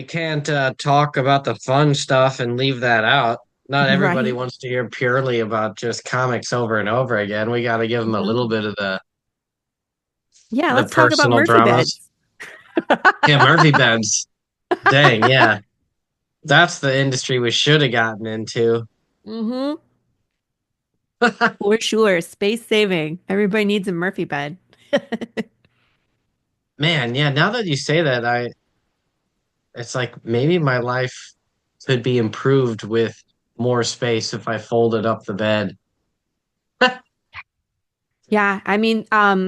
we can't talk about the fun stuff and leave that out. Not everybody Right? wants to hear purely about just comics over and over again. We got to give them a little No. bit of Yeah, the let's talk about personal Murphy dramas. beds. Yeah, Murphy beds. Dang, yeah. That's the industry we should have gotten into. Mm-hmm. For sure. Space saving. Everybody needs a Murphy bed. Man, yeah, now that you say that, I it's like maybe my life could be improved with more space if I folded up the bed. Yeah, I mean,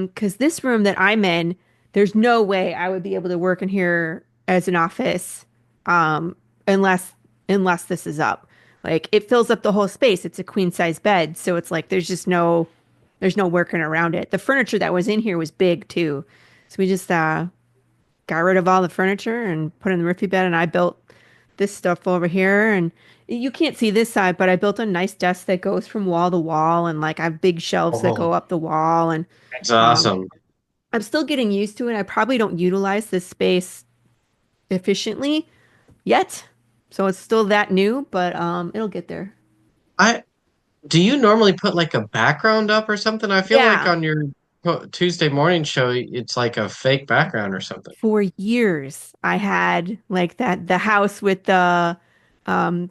because this room that I'm in, there's no way I would be able to work in here as an office, um, unless unless this is up. Like it fills up the whole space. It's a queen size bed, so it's like there's no working around it. The furniture that was in here was big too, so we just got rid of all the furniture and put in the Riffy bed, and I built this stuff over here. And you can't see this side, but I built a nice desk that goes from wall to wall, and like I have big shelves that Oh, go up the wall. And that's um, awesome. I'm still getting used to it. I probably don't utilize this space efficiently yet, so it's still that new, but it'll get there. I Do you normally put like a background up or something? I feel like Yeah, on your Tuesday morning show, it's like a fake background or something. for years I had like that the house with the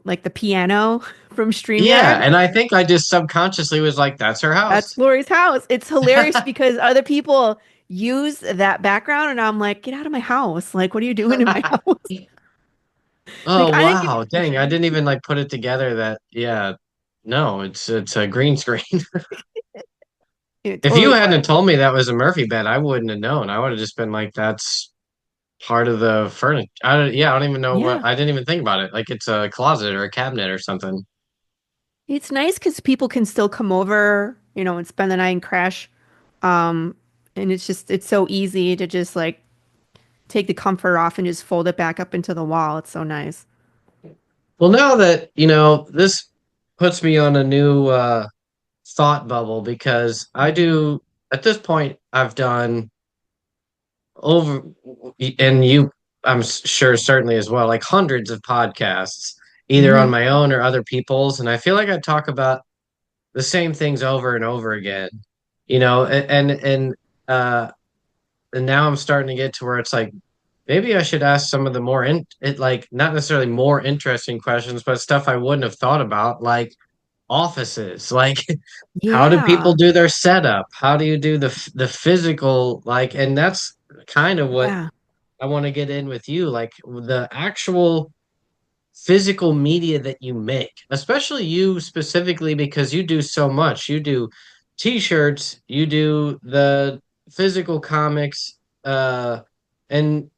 like the piano from Yeah, StreamYard. and I think I just subconsciously was like, that's her That's house. Laurie's house. It's hilarious because other people use that background, and I'm like, get out of my house. Like, what are you doing in my house? Like, Oh I didn't give wow, dang, I permission. didn't even like put it together that yeah, no, it's a green screen. It If you totally hadn't was. told me that was a Murphy bed, I wouldn't have known. I would have just been like, that's part of the furniture. I don't even know Yeah. I didn't even think about it. Like it's a closet or a cabinet or something. It's nice because people can still come over, and spend the night and crash. Um, and it's so easy to just like take the comfort off and just fold it back up into the wall. It's so nice. Well, now that, this puts me on a new thought bubble because I do at this point I've done over and you I'm sure certainly as well, like hundreds of podcasts, either on Hmm. my own or other people's, and I feel like I talk about the same things over and over again. Uh and now I'm starting to get to where it's like maybe I should ask some of the more like not necessarily more interesting questions, but stuff I wouldn't have thought about, like offices. Like, how do people Yeah. do their setup? How do you do the physical? Like, and that's kind of what Yeah. I want to get in with you, like the actual physical media that you make, especially you specifically because you do so much. You do t-shirts, you do the physical comics, and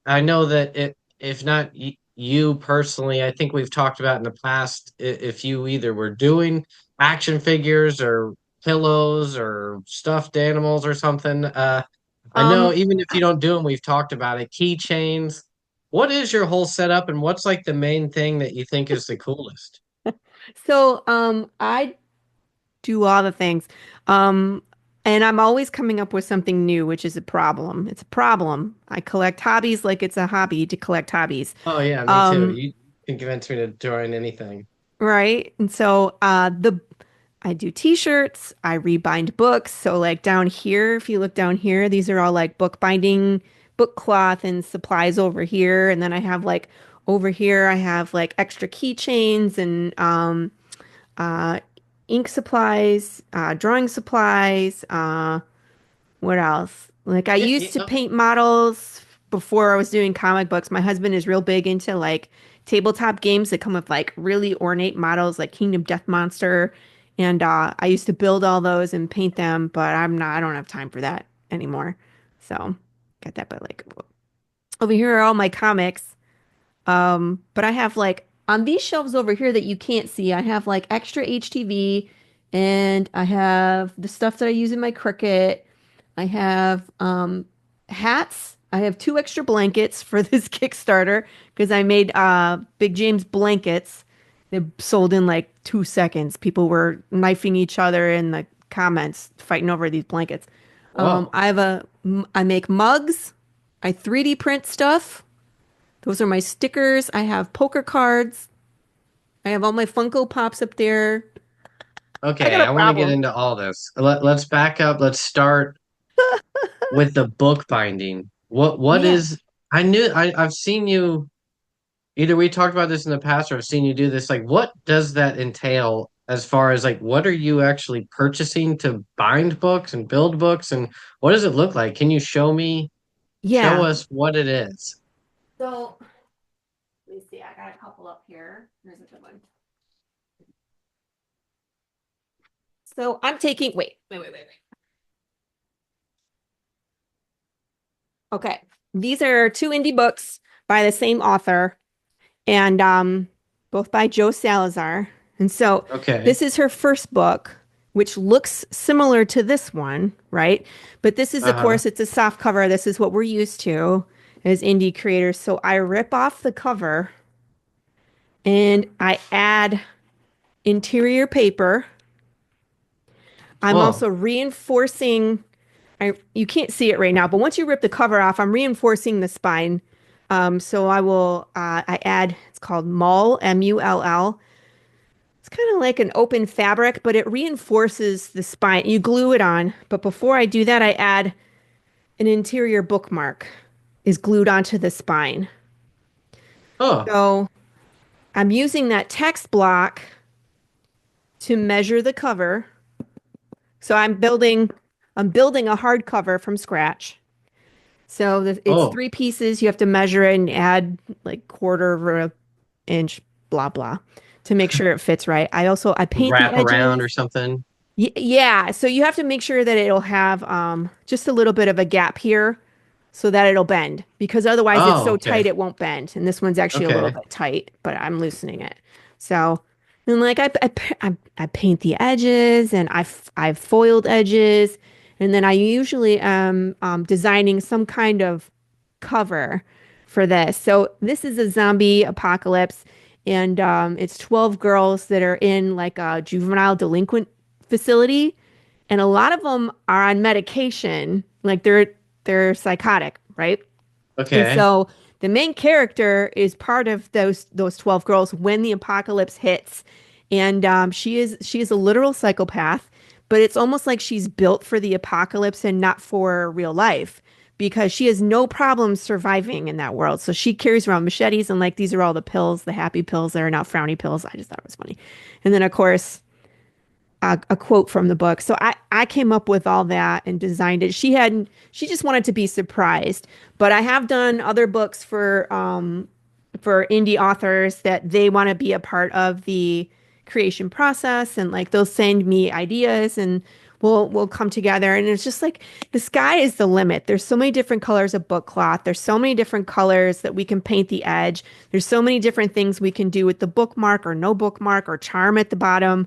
I know that if not you personally, I think we've talked about in the past if you either were doing action figures or pillows or stuffed animals or something. I know Um, even if you don't do them, we've talked about it. Keychains. What is your whole setup and what's like the main thing that you think is the coolest? I do all the things. Um, and I'm always coming up with something new, which is a problem. It's a problem. I collect hobbies like it's a hobby to collect hobbies. Oh yeah, me too. Um, You can convince me to join anything. right. And so the I do t-shirts, I rebind books. So like down here, if you look down here, these are all like book binding, book cloth and supplies over here. And then I have like over here, I have like extra keychains and uh ink supplies, drawing supplies, what else? Like I Yeah, used to yeah. paint models before I was doing comic books. My husband is real big into like tabletop games that come with like really ornate models like Kingdom Death Monster. And I used to build all those and paint them, but I don't have time for that anymore. So got that, but like over here are all my comics. But I have like on these shelves over here that you can't see, I have like extra HTV and I have the stuff that I use in my Cricut. I have hats. I have two extra blankets for this Kickstarter because I made Big James blankets. They sold in like 2 seconds. People were knifing each other in the comments, fighting over these blankets. Whoa. I make mugs. I 3D print stuff. Those are my stickers. I have poker cards. I have all my Funko Pops up there. I Okay, got a I want to get problem. into all this. Let's back up. Let's start with the bookbinding. What Yeah. is I've seen you either we talked about this in the past or I've seen you do this. Like what does that entail as far as like what are you actually purchasing to bind books and build books and what does it look like? Can you show Yeah. us what it is? So let me see. I got a couple up here. Here's a good one. So I'm taking, wait. Okay. These are two indie books by the same author and both by Joe Salazar. And so Okay. this is her first book, which looks similar to this one, right? But this is, of Uh-huh. course, it's a soft cover. This is what we're used to as indie creators. So I rip off the cover and I add interior paper. I'm Whoa. also reinforcing you can't see it right now, but once you rip the cover off, I'm reinforcing the spine. So I add, it's called Mull, M-U-L-L. It's kind of like an open fabric, but it reinforces the spine. You glue it on, but before I do that, I add an interior bookmark is glued onto the spine. Oh. So I'm using that text block to measure the cover. So I'm building a hardcover from scratch. So it's Oh. three pieces. You have to measure it and add like quarter of an inch, blah blah, to make sure it fits right. I paint the Wrap around edges. or something. Yeah, so you have to make sure that it'll have just a little bit of a gap here so that it'll bend because otherwise it's Oh, so okay. tight it won't bend. And this one's actually a little Okay. bit tight, but I'm loosening it. So, and like I paint the edges and I've foiled edges, and then I usually am designing some kind of cover for this. So this is a zombie apocalypse, and it's 12 girls that are in like a juvenile delinquent facility, and a lot of them are on medication, like they're psychotic, right? And Okay. so the main character is part of those 12 girls when the apocalypse hits. And she is a literal psychopath, but it's almost like she's built for the apocalypse and not for real life because she has no problem surviving in that world. So she carries around machetes and like these are all the pills, the happy pills that are now frowny pills. I just thought it was funny. And then of course a quote from the book. So I came up with all that and designed it. She just wanted to be surprised. But I have done other books for indie authors that they want to be a part of the creation process and like they'll send me ideas and we'll come together and it's just like the sky is the limit. There's so many different colors of book cloth. There's so many different colors that we can paint the edge. There's so many different things we can do with the bookmark or no bookmark or charm at the bottom.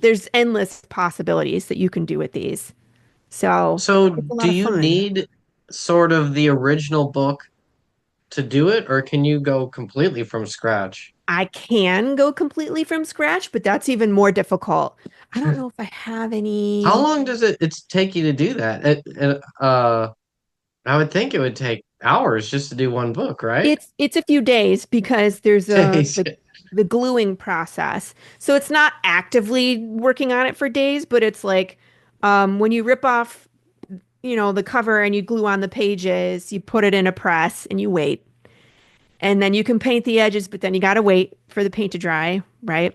There's endless possibilities that you can do with these. So So it's a lot do of you fun. need sort of the original book to do it, or can you go completely from scratch? I can go completely from scratch, but that's even more difficult. I don't know if I have How any. long does it take you to do that? I would think it would take hours just to do one book, right? It's a few days because there's Days. the gluing process. So it's not actively working on it for days, but it's like when you rip off, the cover and you glue on the pages, you put it in a press and you wait. And then you can paint the edges, but then you got to wait for the paint to dry, right?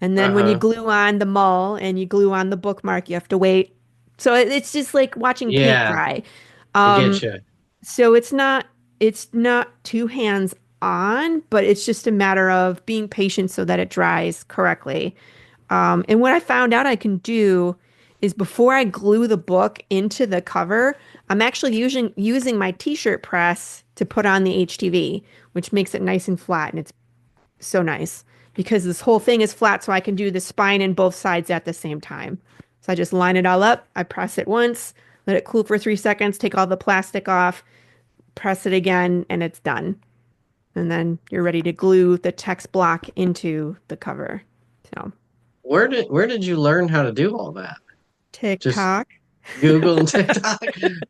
And then when you Uh-huh. glue on the mull and you glue on the bookmark, you have to wait. So it's just like watching paint Yeah, dry. I get Um, you. so it's not too hands on, but it's just a matter of being patient so that it dries correctly. And what I found out I can do is before I glue the book into the cover, I'm actually using my t-shirt press to put on the HTV, which makes it nice and flat, and it's so nice because this whole thing is flat, so I can do the spine and both sides at the same time. So I just line it all up, I press it once, let it cool for 3 seconds, take all the plastic off, press it again, and it's done. And then you're ready to glue the text block into the cover. So, Where did you learn how to do all that? Just TikTok. Google and TikTok?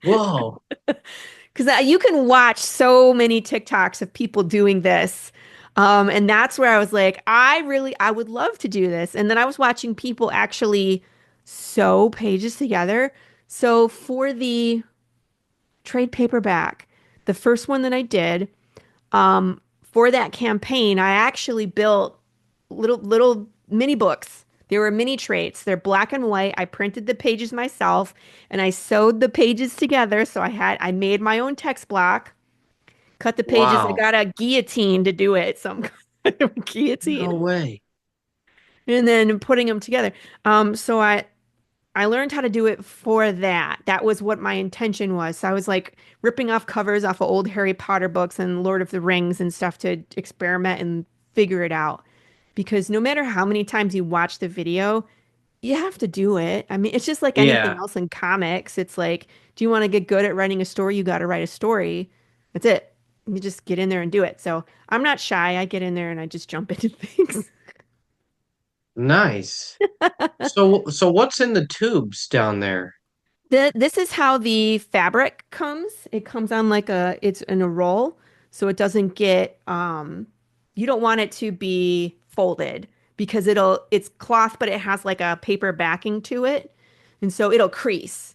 Whoa. Because you can watch so many TikToks of people doing this. And that's where I was like, I would love to do this. And then I was watching people actually sew pages together. So for the trade paperback, the first one that I did, for that campaign, I actually built little mini books. They were mini traits. They're black and white. I printed the pages myself and I sewed the pages together. So I made my own text block, cut the pages. I Wow. got a guillotine to do it, some kind of No guillotine, way. and then putting them together. So I learned how to do it for that. That was what my intention was. So I was like ripping off covers off of old Harry Potter books and Lord of the Rings and stuff to experiment and figure it out. Because no matter how many times you watch the video, you have to do it. I mean, it's just like anything Yeah. else in comics. It's like, do you want to get good at writing a story? You got to write a story. That's it. You just get in there and do it. So I'm not shy. I get in there and I just jump into things. Nice. So what's in the tubes down there? This is how the fabric comes. It comes on like it's in a roll, so it doesn't get, you don't want it to be folded because it's cloth, but it has like a paper backing to it. And so it'll crease.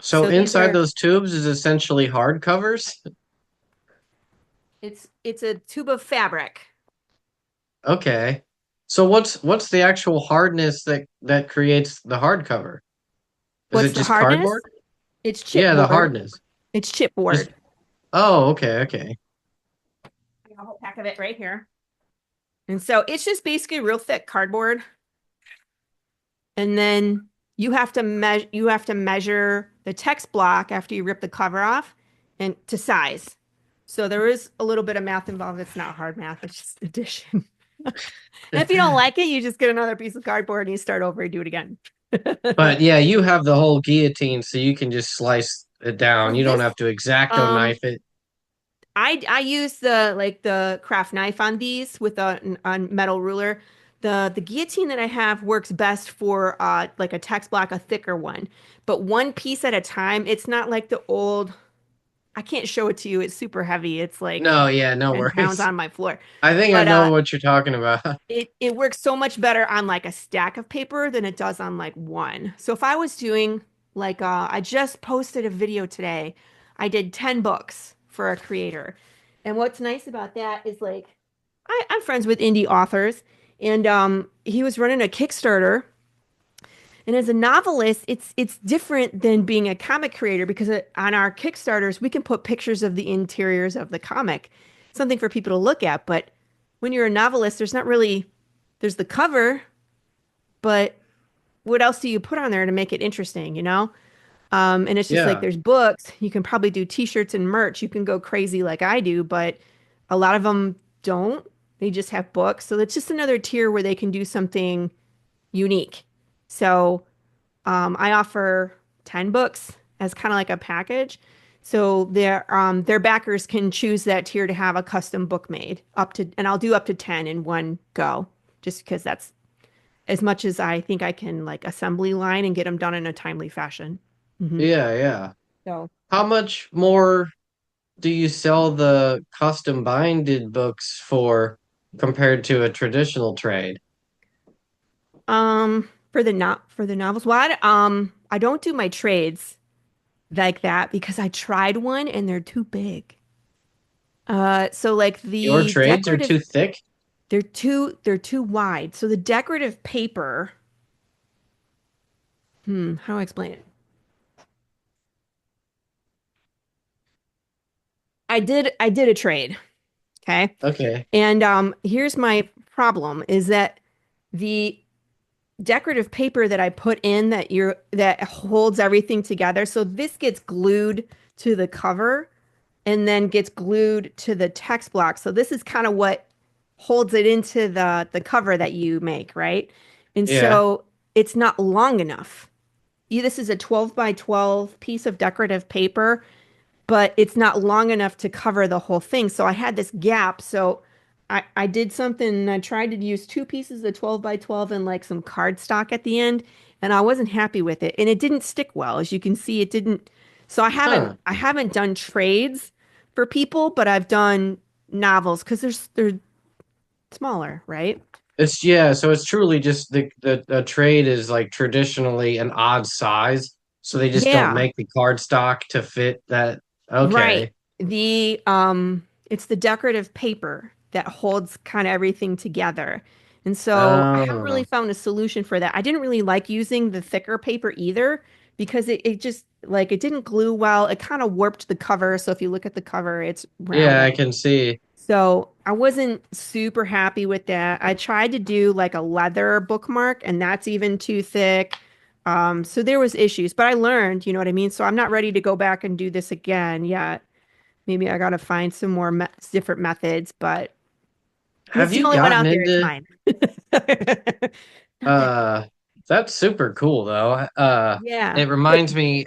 So So inside those tubes is essentially hard covers? it's a tube of fabric. Okay. So what's the actual hardness that creates the hardcover? Is it What's the just hardness? cardboard? It's Yeah, the chipboard. hardness. It's Just chipboard. oh, okay, okay. I got a whole pack of it right here. And so it's just basically real thick cardboard. And then you have to measure the text block after you rip the cover off and to size. So there is a little bit of math involved. It's not hard math, it's just addition. And if you don't like it, you just get another piece of cardboard and you start over and do it again. But yeah, you have the whole guillotine, so you can just slice it down. Well, You don't this have to exacto um knife it. I use the craft knife on these with a metal ruler. The guillotine that I have works best for like a text block, a thicker one. But one piece at a time, it's not like the old, I can't show it to you. It's super heavy. It's like No, yeah, no 10 pounds worries. on my floor. I think I But know what you're talking about. it works so much better on like a stack of paper than it does on like one. So if I was doing like I just posted a video today. I did 10 books for a creator. And what's nice about that is like I'm friends with indie authors and he was running a Kickstarter. And as a novelist, it's different than being a comic creator because on our Kickstarters, we can put pictures of the interiors of the comic, something for people to look at. But when you're a novelist, there's the cover, but what else do you put on there to make it interesting, you know? And it's just like Yeah. there's books. You can probably do t-shirts and merch. You can go crazy like I do, but a lot of them don't. They just have books. So it's just another tier where they can do something unique. So I offer 10 books as kind of like a package. So their backers can choose that tier to have a custom book made and I'll do up to 10 in one go, just because that's as much as I think I can like assembly line and get them done in a timely fashion. Hmm. Yeah, yeah. So, How much more do you sell the custom binded books for compared to a traditional trade? for the novels, I don't do my trades like that because I tried one and they're too big. So like Your the trades are decorative, too thick? they're too wide. So the decorative paper, how do I explain it? I did a trade, okay? Okay. And here's my problem is that the decorative paper that I put in that holds everything together. So this gets glued to the cover and then gets glued to the text block. So this is kind of what holds it into the cover that you make, right? And Yeah. so it's not long enough. This is a 12 by 12 piece of decorative paper, but it's not long enough to cover the whole thing. So I had this gap. So I did something. I tried to use two pieces of 12 by 12 and like some cardstock at the end, and I wasn't happy with it. And it didn't stick well. As you can see, it didn't. So Huh. I haven't done trades for people, but I've done novels because they're smaller, right? It's yeah, so it's truly just the trade is like traditionally an odd size, so they just don't Yeah. make the card stock to fit that. Right. Okay. It's the decorative paper that holds kind of everything together. And so I haven't really Oh, found a solution for that. I didn't really like using the thicker paper either because it just like it didn't glue well. It kind of warped the cover. So if you look at the cover, it's yeah, I rounded. can see. So I wasn't super happy with that. I tried to do like a leather bookmark, and that's even too thick. So there was issues, but I learned, you know what I mean? So I'm not ready to go back and do this again yet. Maybe I gotta find some more different methods, but Have it's the you only one gotten out there. It's into mine. Not that. uh that's super cool though. Yeah. It reminds me,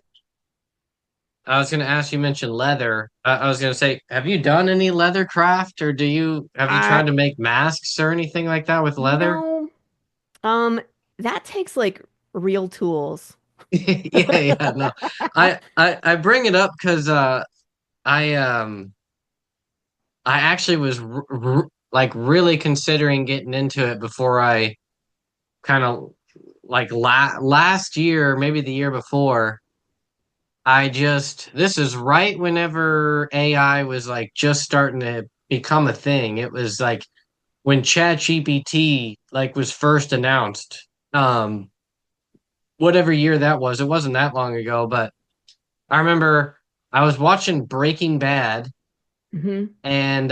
I was gonna ask, you mentioned leather. I was gonna say, have you done any leather craft, or have you I tried to make masks or anything like that with leather? no. Um, that takes like real tools. Yeah, yeah, no. I bring it up because I I actually was like really considering getting into it before I kind of like last year, maybe the year before. This is right whenever AI was like just starting to become a thing. It was like when ChatGPT like was first announced. Um, whatever year that was, it wasn't that long ago, but I remember I was watching Breaking Bad Hmm. and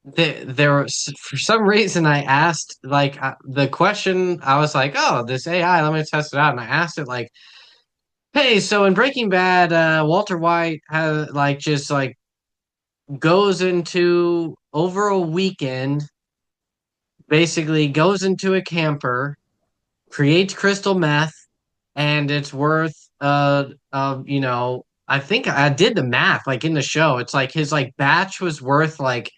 there was, for some reason I asked like the question. I was like, oh, this AI, let me test it out, and I asked it like, hey, so in Breaking Bad, Walter White has like just like goes into over a weekend, basically goes into a camper, creates crystal meth, and it's worth I think I did the math like in the show. It's like his like batch was worth like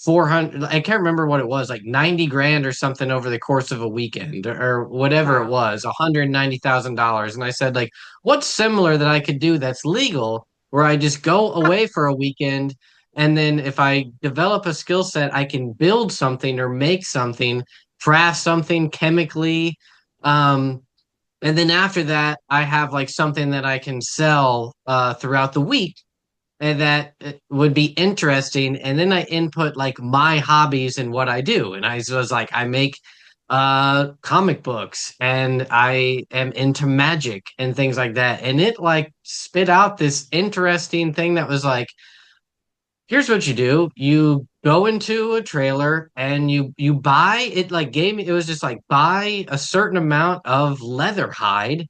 400, I can't remember what it was, like 90 grand or something over the course of a weekend or whatever it Wow. was, $190,000. And I said, like, what's similar that I could do that's legal where I just go away for a weekend, and then if I develop a skill set, I can build something or make something, craft something chemically. Um, and then after that, I have like something that I can sell throughout the week and that would be interesting. And then I input like my hobbies and what I do. And I was like, I make comic books and I am into magic and things like that. And it like spit out this interesting thing that was like, here's what you do. You go into a trailer and you buy it, like gave me, it was just like buy a certain amount of leather hide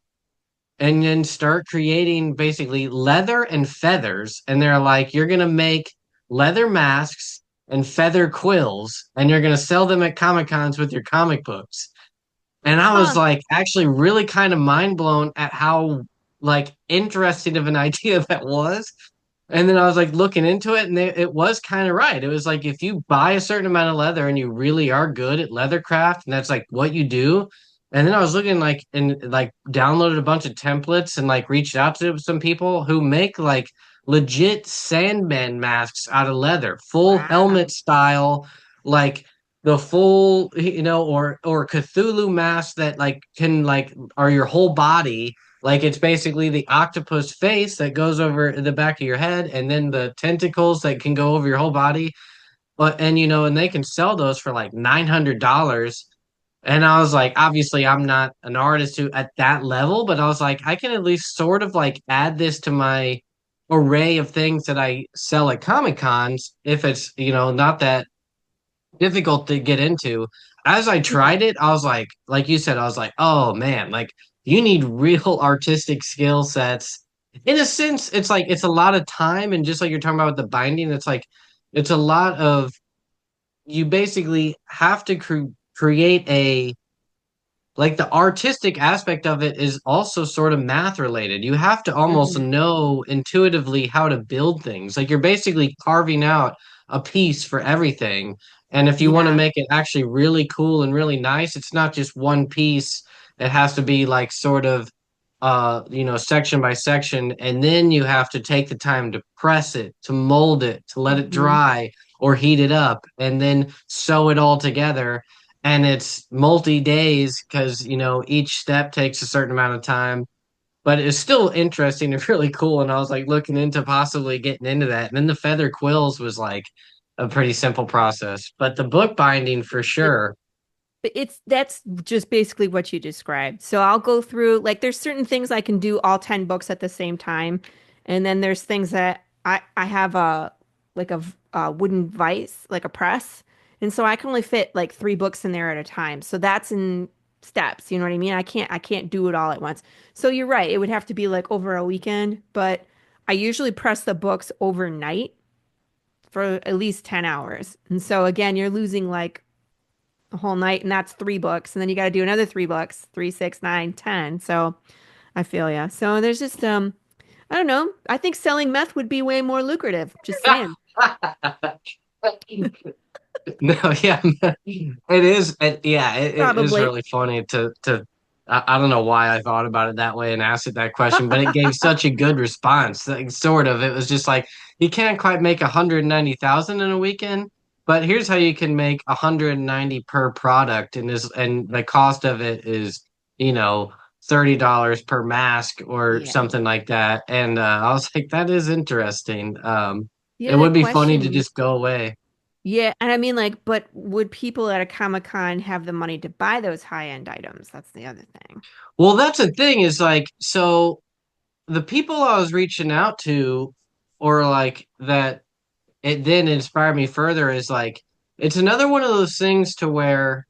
and then start creating basically leather and feathers. And they're like, you're going to make leather masks and feather quills, and you're going to sell them at Comic Cons with your comic books. And I was Huh. like, actually, really kind of mind blown at how like interesting of an idea that was. And then I was like looking into it, and it was kind of right. It was like if you buy a certain amount of leather and you really are good at leather craft, and that's like what you do. And then I was looking like and like downloaded a bunch of templates and like reached out to some people who make like legit Sandman masks out of leather, full helmet Wow. style, like the full, or Cthulhu masks that like can like are your whole body, like it's basically the octopus face that goes over the back of your head, and then the tentacles that can go over your whole body. But and and they can sell those for like $900. And I was like, obviously, I'm not an artist who at that level, but I was like, I can at least sort of like add this to my array of things that I sell at Comic Cons if it's not that difficult to get into. As I Yeah. tried it, I was like you said, I was like, oh man, like you need real artistic skill sets. In a sense, it's like it's a lot of time, and just like you're talking about with the binding, it's like it's a lot of you basically have to create a like the artistic aspect of it is also sort of math related. You have to almost Hmm. know intuitively how to build things. Like you're basically carving out a piece for everything. And if you want to Yeah. make it actually really cool and really nice, it's not just one piece. It has to be like sort of section by section, and then you have to take the time to press it, to mold it, to let it Hmm. dry or heat it up, and then sew it all together. And it's multi days because, each step takes a certain amount of time, but it's still interesting and really cool. And I was like looking into possibly getting into that. And then the feather quills was like a pretty simple process, but the book binding for sure. But that's just basically what you described. So I'll go through like there's certain things I can do all 10 books at the same time. And then there's things that I have a wooden vise, like a press. And so I can only fit like 3 books in there at a time. So that's in steps, you know what I mean? I can't do it all at once. So you're right. It would have to be like over a weekend, but I usually press the books overnight for at least 10 hours. And so again, you're losing like a whole night, and that's 3 books, and then you got to do another 3 books, 3, 6, 9, 10. So I feel ya. So there's just I don't know. I think selling meth would be way more lucrative. Just saying. No, yeah, it is. Yeah, it is Probably. really funny to. I don't know why I thought about it that way and asked it that question, but it gave such a good response. Like, sort of, it was just like you can't quite make 190,000 in a weekend, but here's how you can make 190 per product, and the cost of it is, you know, $30 per mask or Yeah. something like that. And I was like, that is interesting. The It other would be funny to question, just go away. yeah, and I mean like, but would people at a Comic-Con have the money to buy those high-end items? That's the other thing. Well, that's the thing is like, so the people I was reaching out to, or like that, it then inspired me further is like, it's another one of those things to where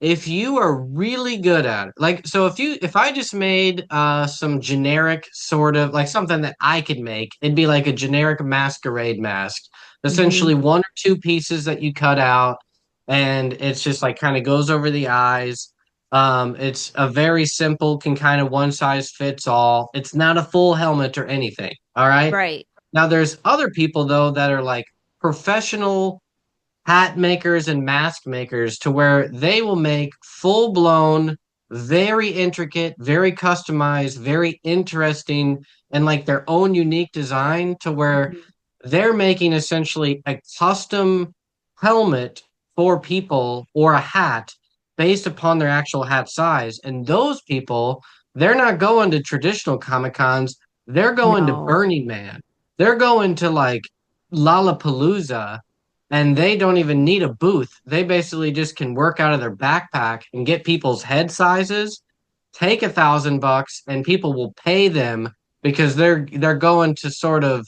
if you are really good at it, like, so if I just made some generic sort of like something that I could make, it'd be like a generic masquerade mask, Hmm. essentially one or two pieces that you cut out, and it's just like kind of goes over the eyes. It's a very simple, can kind of one size fits all. It's not a full helmet or anything. All right. Right. Now there's other people though that are like professional hat makers and mask makers to where they will make full blown, very intricate, very customized, very interesting, and like their own unique design to where Hmm. they're making essentially a custom helmet for people or a hat based upon their actual hat size. And those people, they're not going to traditional Comic Cons, they're going to No. Burning Man. They're going to like Lollapalooza, and they don't even need a booth. They basically just can work out of their backpack and get people's head sizes, take $1,000, and people will pay them because they're going to sort of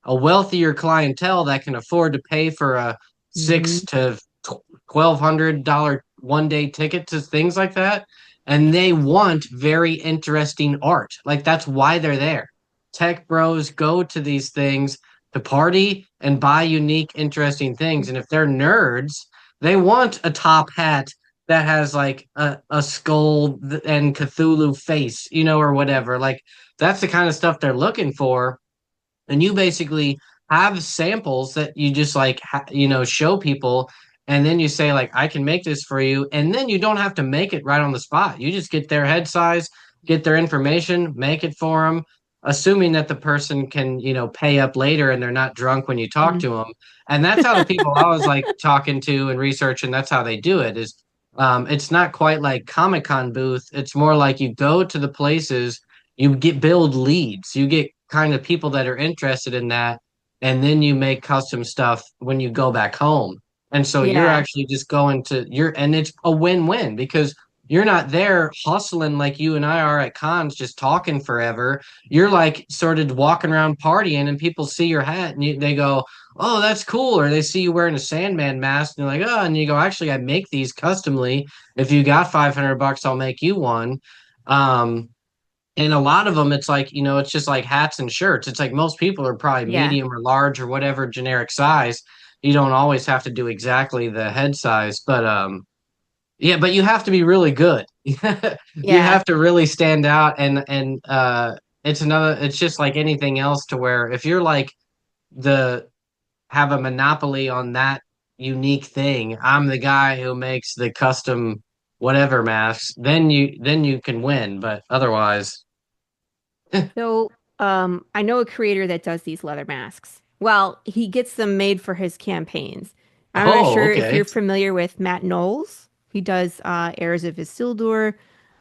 a wealthier clientele that can afford to pay for a Hmm. $600 to $1,200 one-day ticket to things like that, and they want very interesting art. Like that's why they're there. Tech bros go to these things to party and buy unique, interesting things, and if they're nerds, they want a top hat that has like a skull and Cthulhu face, or whatever. Like that's the kind of stuff they're looking for, and you basically have samples that you just like show people, and then you say like I can make this for you, and then you don't have to make it right on the spot. You just get their head size, get their information, make it for them, assuming that the person can pay up later and they're not drunk when you talk to them. And that's how the people I was like talking to and researching, that's how they do it is, it's not quite like Comic-Con booth. It's more like you go to the places, you get build leads, you get kind of people that are interested in that, and then you make custom stuff when you go back home. And so you're Yeah. actually just going to and it's a win-win because you're not there hustling like you and I are at cons just talking forever. You're like sort of walking around partying, and people see your hat and they go, "Oh, that's cool," or they see you wearing a Sandman mask and they're like, "Oh," and you go, "Actually, I make these customly. If you got $500, I'll make you one." Um, and a lot of them, it's like, it's just like hats and shirts. It's like most people are probably Yeah. medium or large or whatever generic size. You don't always have to do exactly the head size, but yeah, but you have to be really good. You Yeah. have to really stand out, and it's just like anything else to where if you're like the have a monopoly on that unique thing, I'm the guy who makes the custom whatever masks, then you can win, but otherwise. So, I know a creator that does these leather masks. Well, he gets them made for his campaigns. I'm not Oh, sure if okay. you're familiar with Matt Knowles. He does Heirs of Isildur.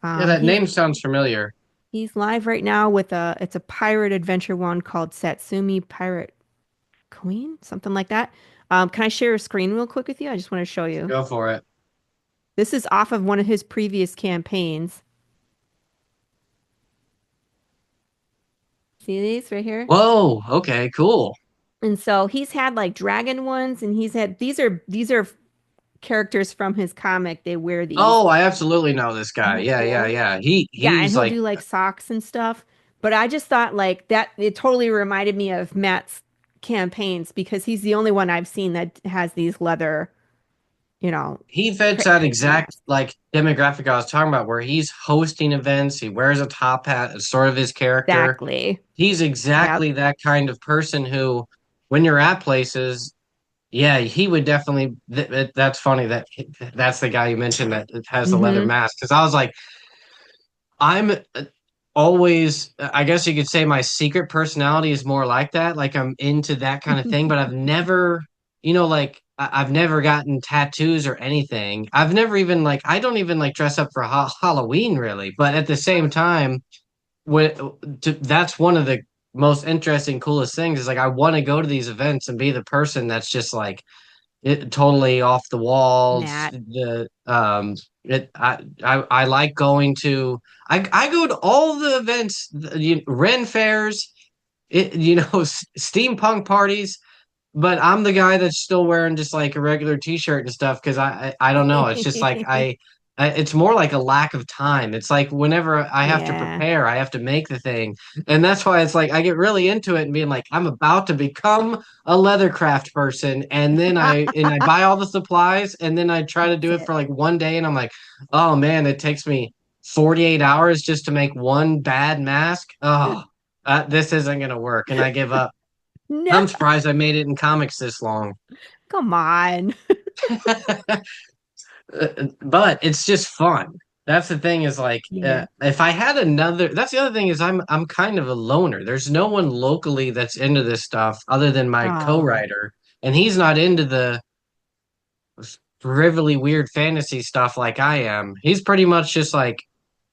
Yeah, that He's name sounds familiar. he's live right now with a pirate adventure one called Satsumi Pirate Queen, something like that. Can I share a screen real quick with you? I just want to show you. Go for it. This is off of one of his previous campaigns. See these right here? Whoa, okay, cool. And so he's had like dragon ones, and he's had these are characters from his comic. They wear these. Oh, I absolutely know this guy. Isn't that Yeah, yeah, cool? yeah. He Yeah, and he's he'll like do like socks and stuff. But I just thought like that it totally reminded me of Matt's campaigns because he's the only one I've seen that has these leather, you know, he fits that crazy exact masks. like demographic I was talking about, where he's hosting events, he wears a top hat, it's sort of his character. Exactly. He's Yep. exactly that kind of person who, when you're at places, yeah, he would definitely. That's funny that that's the guy you mentioned that has the leather Mm-hmm. mask. Because I was like, I'm always, I guess you could say my secret personality is more like that. Like I'm into that kind of thing, but I've never, like I've never gotten tattoos or anything. I've never even like, I don't even like dress up for Halloween really. But at the same time, when that's one of the most interesting, coolest things is like I want to go to these events and be the person that's just like it totally off the walls. Matt. I like going to I go to all the events, Ren fairs, steampunk parties, but I'm the guy that's still wearing just like a regular t-shirt and stuff because I don't know. It's just like it's more like a lack of time. It's like whenever I have to Yeah. prepare, I have to make the thing. And that's why it's like I get really into it and being like, I'm about to become a leathercraft person. And then I buy all the supplies and then I try to That's do it it. for like one day and I'm like, oh man, it takes me 48 hours just to make one bad mask. Oh, this isn't gonna work. And I give up. No, I'm surprised I made it in comics this long. come on. But it's just fun. That's the thing is like Yeah. if I had another that's the other thing is I'm kind of a loner. There's no one locally that's into this stuff other than my Oh. co-writer and he's not into the frivolly weird fantasy stuff like I am. He's pretty much just like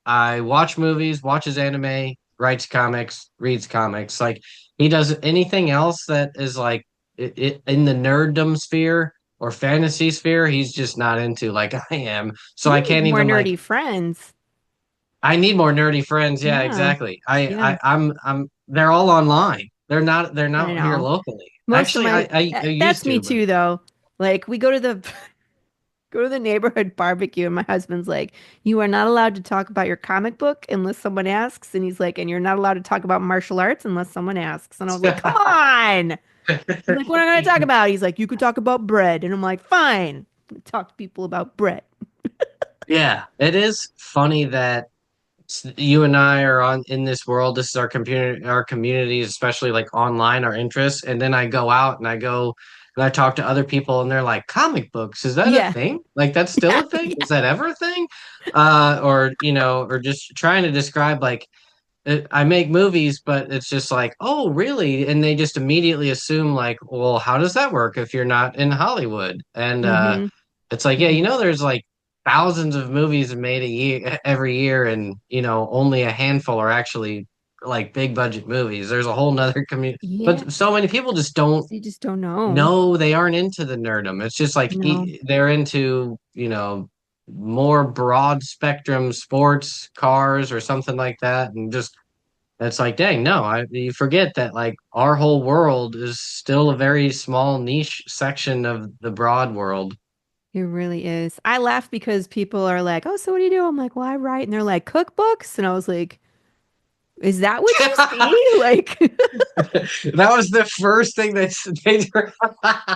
I watch movies, watches anime, writes comics, reads comics. Like he does anything else that is like in the nerddom sphere or fantasy sphere, he's just not into like I am. So I You need can't more even like nerdy friends. I need more nerdy friends. Yeah, Yeah. exactly. Yeah. I'm they're all online. They're I not here know. locally. Most of Actually, my I that's used me to, but too though. Like we go to the go to the neighborhood barbecue and my husband's like, "You are not allowed to talk about your comic book unless someone asks." And he's like, "And you're not allowed to talk about martial arts unless someone asks." And I was like, "Come on." I'm like, "What am I going to talk about?" He's like, "You could talk about bread." And I'm like, "Fine. Talk to people about bread." yeah, it is funny that you and I are on in this world. This is our communities, especially like online, our interests. And then I go out and I go and I talk to other people, and they're like, "Comic books, is that a Yeah. thing? Like that's still Yeah. a thing? Is Yeah. that ever a thing?" Or or just trying to describe like I make movies, but it's just like, "Oh, really?" And they just immediately assume like, "Well, how does that work if you're not in Hollywood?" And Mm-hmm. it's like, yeah, Mm-hmm. there's like thousands of movies made a year every year, and only a handful are actually like big budget movies. There's a whole nother community, Yeah. but so many people just don't They just don't know. know they aren't into the nerdum. It's just like No. they're into more broad spectrum sports, cars, or something like that, and just it's like, dang, no, you forget that like our whole world is still a very small niche section of the broad world. It really is. I laugh because people are like, "Oh, so what do you do?" I'm like, "Well, I write." And they're like, "Cookbooks?" And I was like, "Is that what you see?" Like, That was the first thing they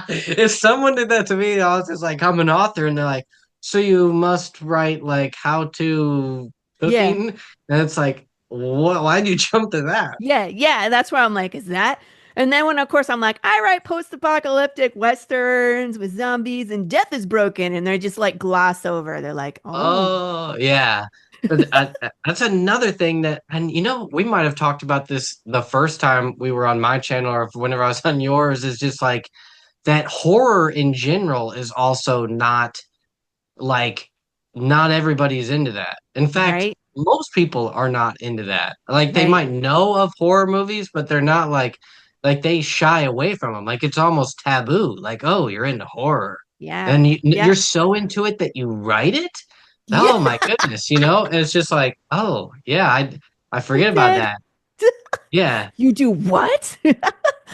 if someone did that to me, I was just like, I'm an author, and they're like, so you must write like how to yeah. cooking, and it's like, what? Why'd you jump to that? Yeah, yeah. That's where I'm like, "Is that?" And then when of course I'm like, "I write post-apocalyptic westerns with zombies and death is broken." And they're just like gloss over. They're like, "Oh." Oh, yeah. But that's another thing that, and we might have talked about this the first time we were on my channel or whenever I was on yours, is just like that horror in general is also like not everybody's into that. In fact, Right? most people are not into that. Like they Right. might know of horror movies, but they're not like they shy away from them. Like it's almost taboo. Like, oh, you're into horror. Yeah. And Yeah. you're so into it that you write it? Yeah. Oh my goodness, And it's just like, oh, yeah, I I forget about did. that. Yeah. You do what?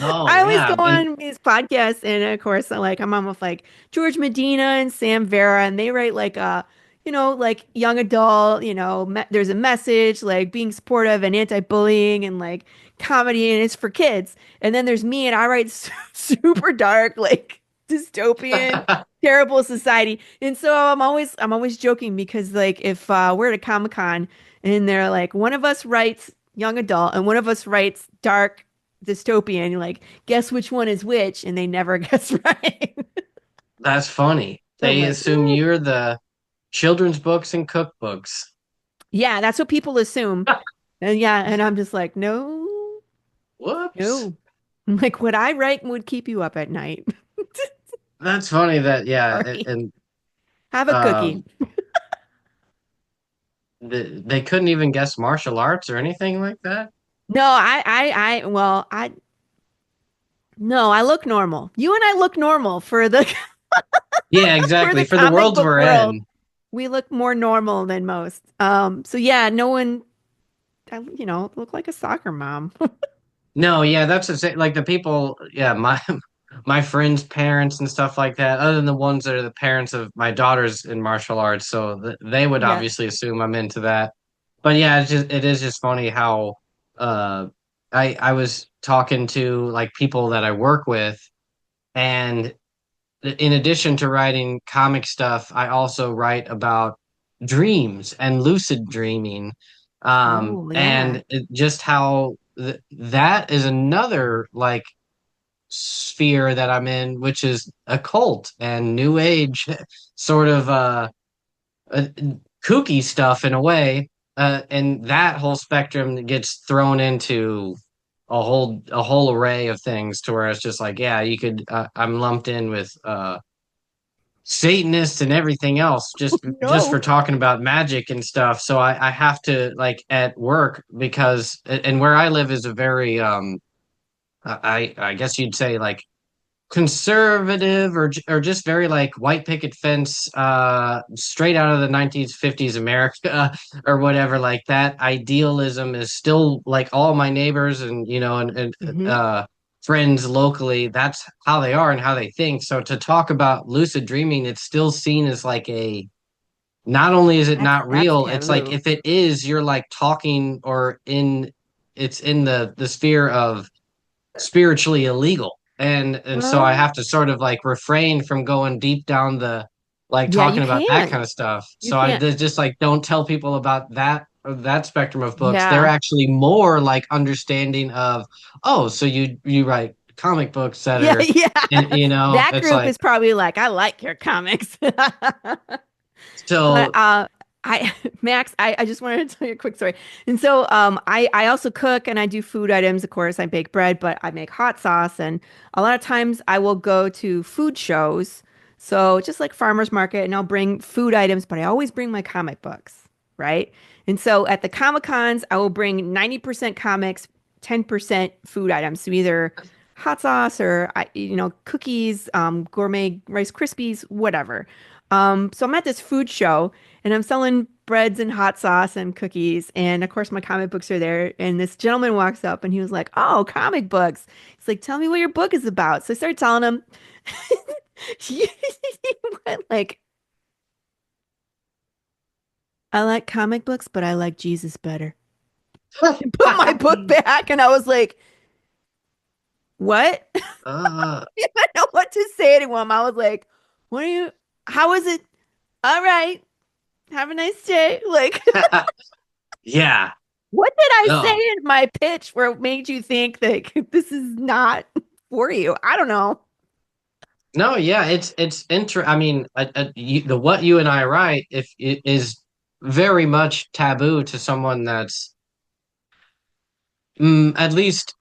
Oh, I always go yeah. And on these podcasts, and of course, I'm on with like George Medina and Sam Vera, and they write like like young adult, there's a message like being supportive and anti-bullying and like comedy, and it's for kids. And then there's me, and I write super dark, like dystopian, terrible society. And so I'm always joking because like if we're at a Comic-Con and they're like, one of us writes young adult and one of us writes dark dystopian. You're like, guess which one is which? And they never guess right. that's funny. So I'm They like, assume you're the children's books and cookbooks. yeah, that's what people assume. And yeah, and I'm just like, no, Whoops. no. I'm like, what I write would keep you up at night. That's funny that, yeah, Sorry. and Have a cookie. um they couldn't even guess martial arts or anything like that. No, well, no, I look normal. You and I look normal for the Yeah, for exactly. the For the comic worlds book we're world. in. We look more normal than most. So yeah, no one, look like a soccer mom. No, yeah, that's the same. Like the people, yeah, my my friends' parents and stuff like that. Other than the ones that are the parents of my daughters in martial arts, so they would Yeah. obviously assume I'm into that. But yeah, it is just funny how uh I was talking to like people that I work with, and in addition to writing comic stuff, I also write about dreams and lucid dreaming. Oh, yeah. And just how that is another like sphere that I'm in, which is occult and new age sort of uh kooky stuff in a way. And that whole spectrum gets thrown into a whole array of things to where it's just like, yeah, you could I'm lumped in with Satanists and everything else just for No. talking about magic and stuff. So I have to like at work because and where I live is a very I guess you'd say like conservative or just very like white picket fence straight out of the 1950s America or whatever. Like that idealism is still like all my neighbors and and Hmm. friends locally, that's how they are and how they think. So to talk about lucid dreaming, it's still seen as like a, not only is it That's not that's real, it's like taboo. if it is, you're like talking or it's in the sphere of spiritually illegal. And so I Well, have to sort of like refrain from going deep down the like yeah, you talking about that can. kind of stuff. You So I can't. just like don't tell people about that spectrum of books. They're Yeah. actually more like understanding of, oh, so you write comic books that Yeah, are yeah. That it's group like is probably like, I like your comics. But so I Max, I just wanted to tell you a quick story. And so I also cook and I do food items. Of course, I bake bread, but I make hot sauce and a lot of times I will go to food shows. So just like farmers market and I'll bring food items, but I always bring my comic books, right? And so at the Comic Cons, I will bring 90% comics, 10% food items. So either hot sauce or cookies, gourmet Rice Krispies, whatever. So I'm at this food show and I'm selling breads and hot sauce and cookies. And of course, my comic books are there. And this gentleman walks up and he was like, "Oh, comic books." He's like, "Tell me what your book is about." So I started telling him. He went like, "I like comic books, but I like Jesus better." And put my book back. And I was like, "What?" I uh, didn't know what to say to him. I was like, "What are you, how is it? All right. Have a nice day." Like, yeah. what did I say No. in my pitch where it made you think that this is not for you? I don't know. No, yeah, it's I mean, the what you and I write if it is. very much taboo to someone that's at least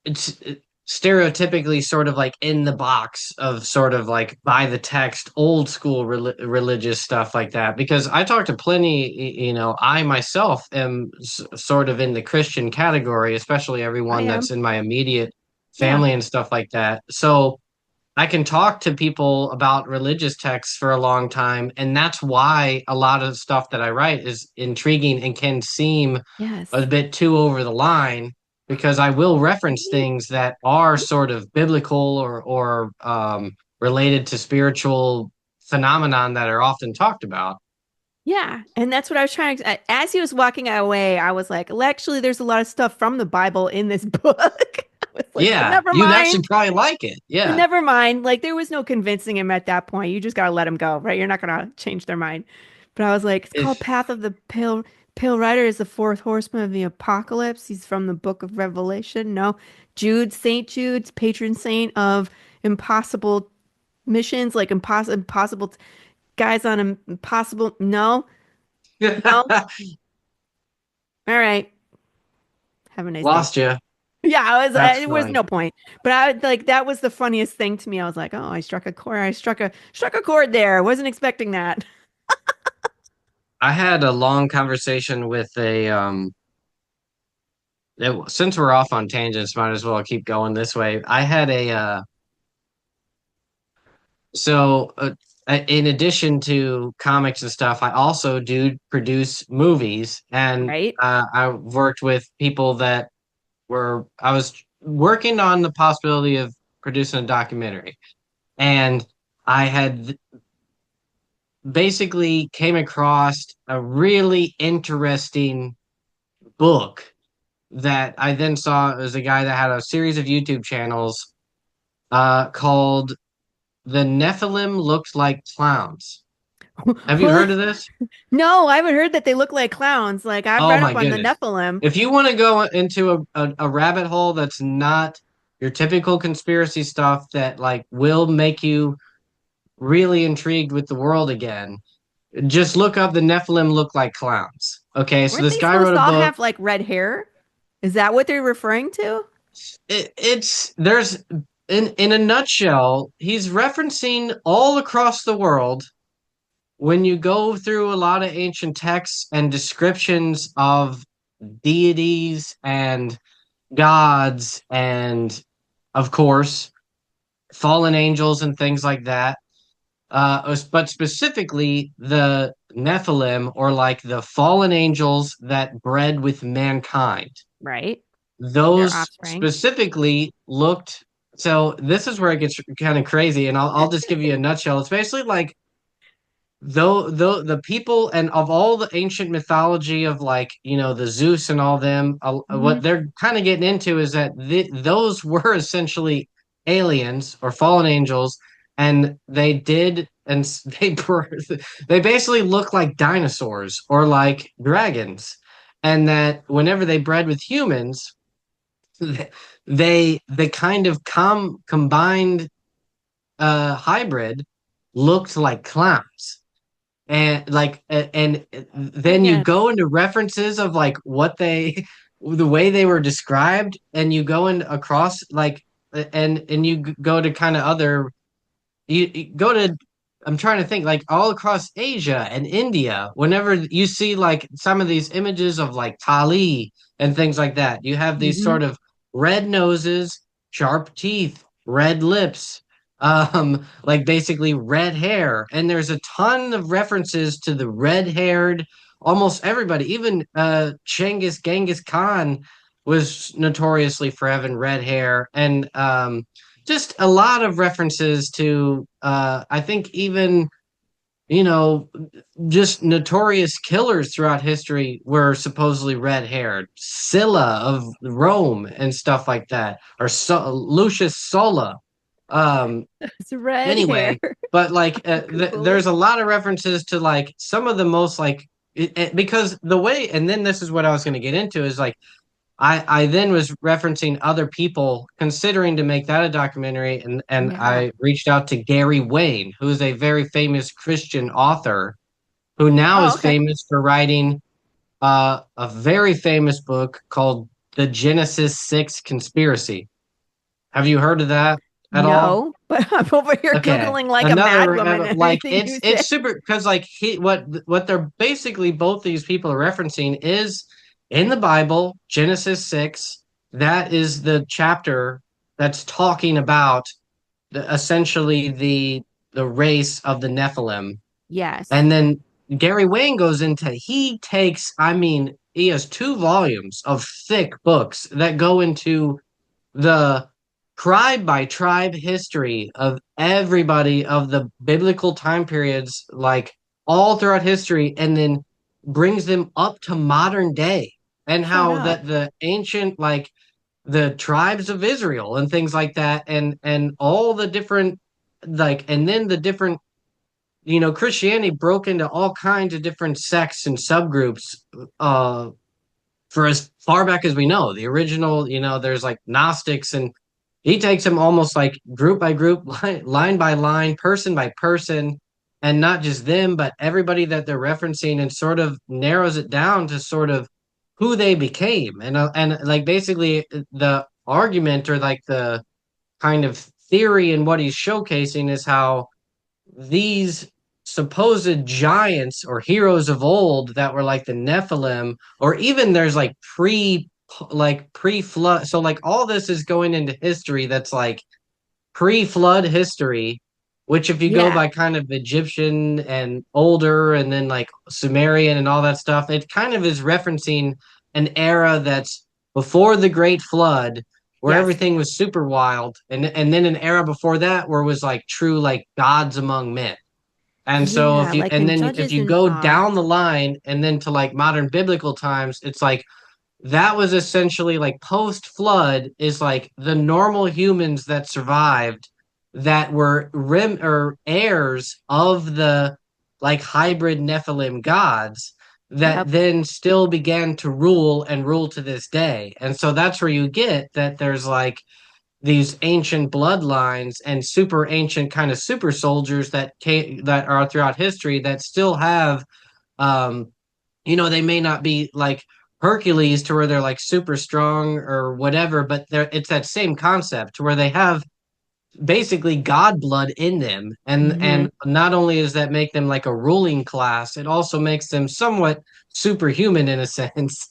it's stereotypically sort of like in the box of sort of like by the text old school religious stuff like that, because I talk to plenty, I myself am sort of in the Christian category, especially I everyone that's am. in my immediate Yeah. family and stuff like that. So I can talk to people about religious texts for a long time, and that's why a lot of stuff that I write is intriguing and can seem a Yes. bit too over the line, because I will reference things that are sort of biblical or related to spiritual phenomenon that are often talked about. Yeah, and that's what I was trying to. As he was walking away, I was like, well, actually, there's a lot of stuff from the Bible in this book. I was like, but Yeah, never you'd actually mind. probably like it. But Yeah. never mind. Like, there was no convincing him at that point. You just gotta let him go, right? You're not gonna change their mind. But I was like, it's called If Path of the Pale Rider is the fourth horseman of the apocalypse. He's from the book of Revelation. No, Saint Jude's patron saint of impossible missions, like impossible guys on impossible. No, no. All right. Have a nice day. lost you, Yeah, that's it was fine. no point. But I like that was the funniest thing to me. I was like, "Oh, I struck a chord. I struck a chord there. I wasn't expecting that." I had a long conversation with since we're off on tangents, might as well keep going this way. I had so in addition to comics and stuff, I also do produce movies, and Right? I worked with people that I was working on the possibility of producing a documentary, and I had basically came across a really interesting book that I then saw as a guy that had a series of YouTube channels called The Nephilim Looked Like Clowns. Have you Well, heard of this? no, I haven't heard that they look like clowns. Like I've Oh read my up on the goodness. Nephilim. If you want to go into a rabbit hole that's not your typical conspiracy stuff that like will make you really intrigued with the world again, just look up The Nephilim Look Like Clowns. Okay, so Weren't this they guy supposed wrote a to all book. have like red hair? Is that what they're referring to? It's there's in a nutshell, he's referencing all across the world when you go through a lot of ancient texts and descriptions of deities and gods and of course fallen angels and things like that. But specifically the Nephilim, or like the fallen angels that bred with mankind. Right? Their Those offspring. specifically looked. So this is where it gets kind of crazy, and I'll just give you a nutshell. It's basically like though the people and of all the ancient mythology of like the Zeus and all them, Hmm. what they're kind of getting into is that those were essentially aliens or fallen angels, and they did and they basically look like dinosaurs or like dragons, and that whenever they bred with humans, they kind of combined hybrid looked like clowns, and then you Yes. go into references of like what they the way they were described, and you go in across like and you go to kind of other you go to I'm trying to think like all across Asia and India. Whenever you see like some of these images of like Tali and things like that, you have these Hmm. sort of red noses, sharp teeth, red lips, like basically red hair. And there's a ton of references to the red-haired, almost everybody. Even Genghis Khan was notoriously for having red hair, and just a lot of references to I think even you know just notorious killers throughout history were supposedly red haired. Scylla of Rome and stuff like that, or Lucius Sulla. um It's red hair. anyway, but like Google there's it. a lot of references to like some of the most like because the way, and then this is what I was going to get into, is like I then was referencing other people considering to make that a documentary, and Yeah. I reached out to Gary Wayne, who is a very famous Christian author who now Oh, is okay. famous for writing a very famous book called The Genesis 6 Conspiracy. Have you heard of that at all? No, but I'm over here Okay. Googling like a mad Another woman and like everything you it's say. super because like what they're basically both these people are referencing is in the Bible, Genesis 6, that is the chapter that's talking about essentially the race of the Nephilim. Yes. And then Gary Wayne goes into he takes I mean he has 2 volumes of thick books that go into the tribe by tribe history of everybody of the biblical time periods, like all throughout history, and then brings them up to modern day, and Shut how up. that the ancient, like the tribes of Israel and things like that, and all the different, like, and then the different, Christianity broke into all kinds of different sects and subgroups, uh for as far back as we know. The original, there's like Gnostics, and he takes them almost like group by group, line by line, person by person, and not just them, but everybody that they're referencing, and sort of narrows it down to sort of who they became. And like basically the argument, or like the kind of theory, and what he's showcasing is how these supposed giants or heroes of old that were like the Nephilim, or even there's like pre-flood. So like all this is going into history that's like pre-flood history, which if you go Yeah. by kind of Egyptian and older, and then like Sumerian and all that stuff, it kind of is referencing an era that's before the Great Flood, where Yes. everything was super wild, and then an era before that where it was like true like gods among men. And so Yeah, like in if Judges you and go down the line and then to like modern biblical times, it's like that was essentially like post flood is like the normal humans that survived, that were rim or heirs of the like hybrid Nephilim gods, that yep. then still began to rule and rule to this day. And so that's where you get that there's like these ancient bloodlines and super ancient kind of super soldiers that are throughout history that still have, um they may not be like Hercules to where they're like super strong or whatever, but it's that same concept where they have basically god blood in them, and Hmm. not only does that make them like a ruling class, it also makes them somewhat superhuman in a sense.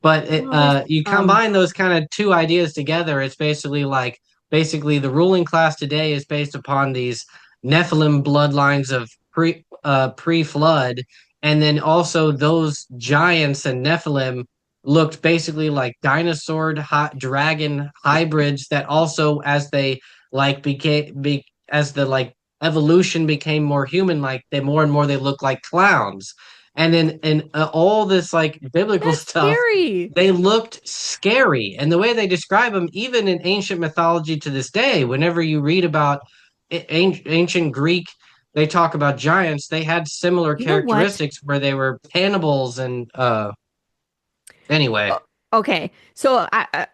But Well, this you combine those kind of two ideas together, it's basically like basically the ruling class today is based upon these Nephilim bloodlines of pre-flood, and then also those giants and Nephilim looked basically like dragon hybrids that also, as they like as the like evolution became more human, like they more and more they look like clowns. And in all this like biblical that's stuff, scary. they looked scary, and the way they describe them, even in ancient mythology to this day, whenever you read about ancient Greek, they talk about giants, they had similar You know what? characteristics where they were cannibals. And anyway. O- Okay, so I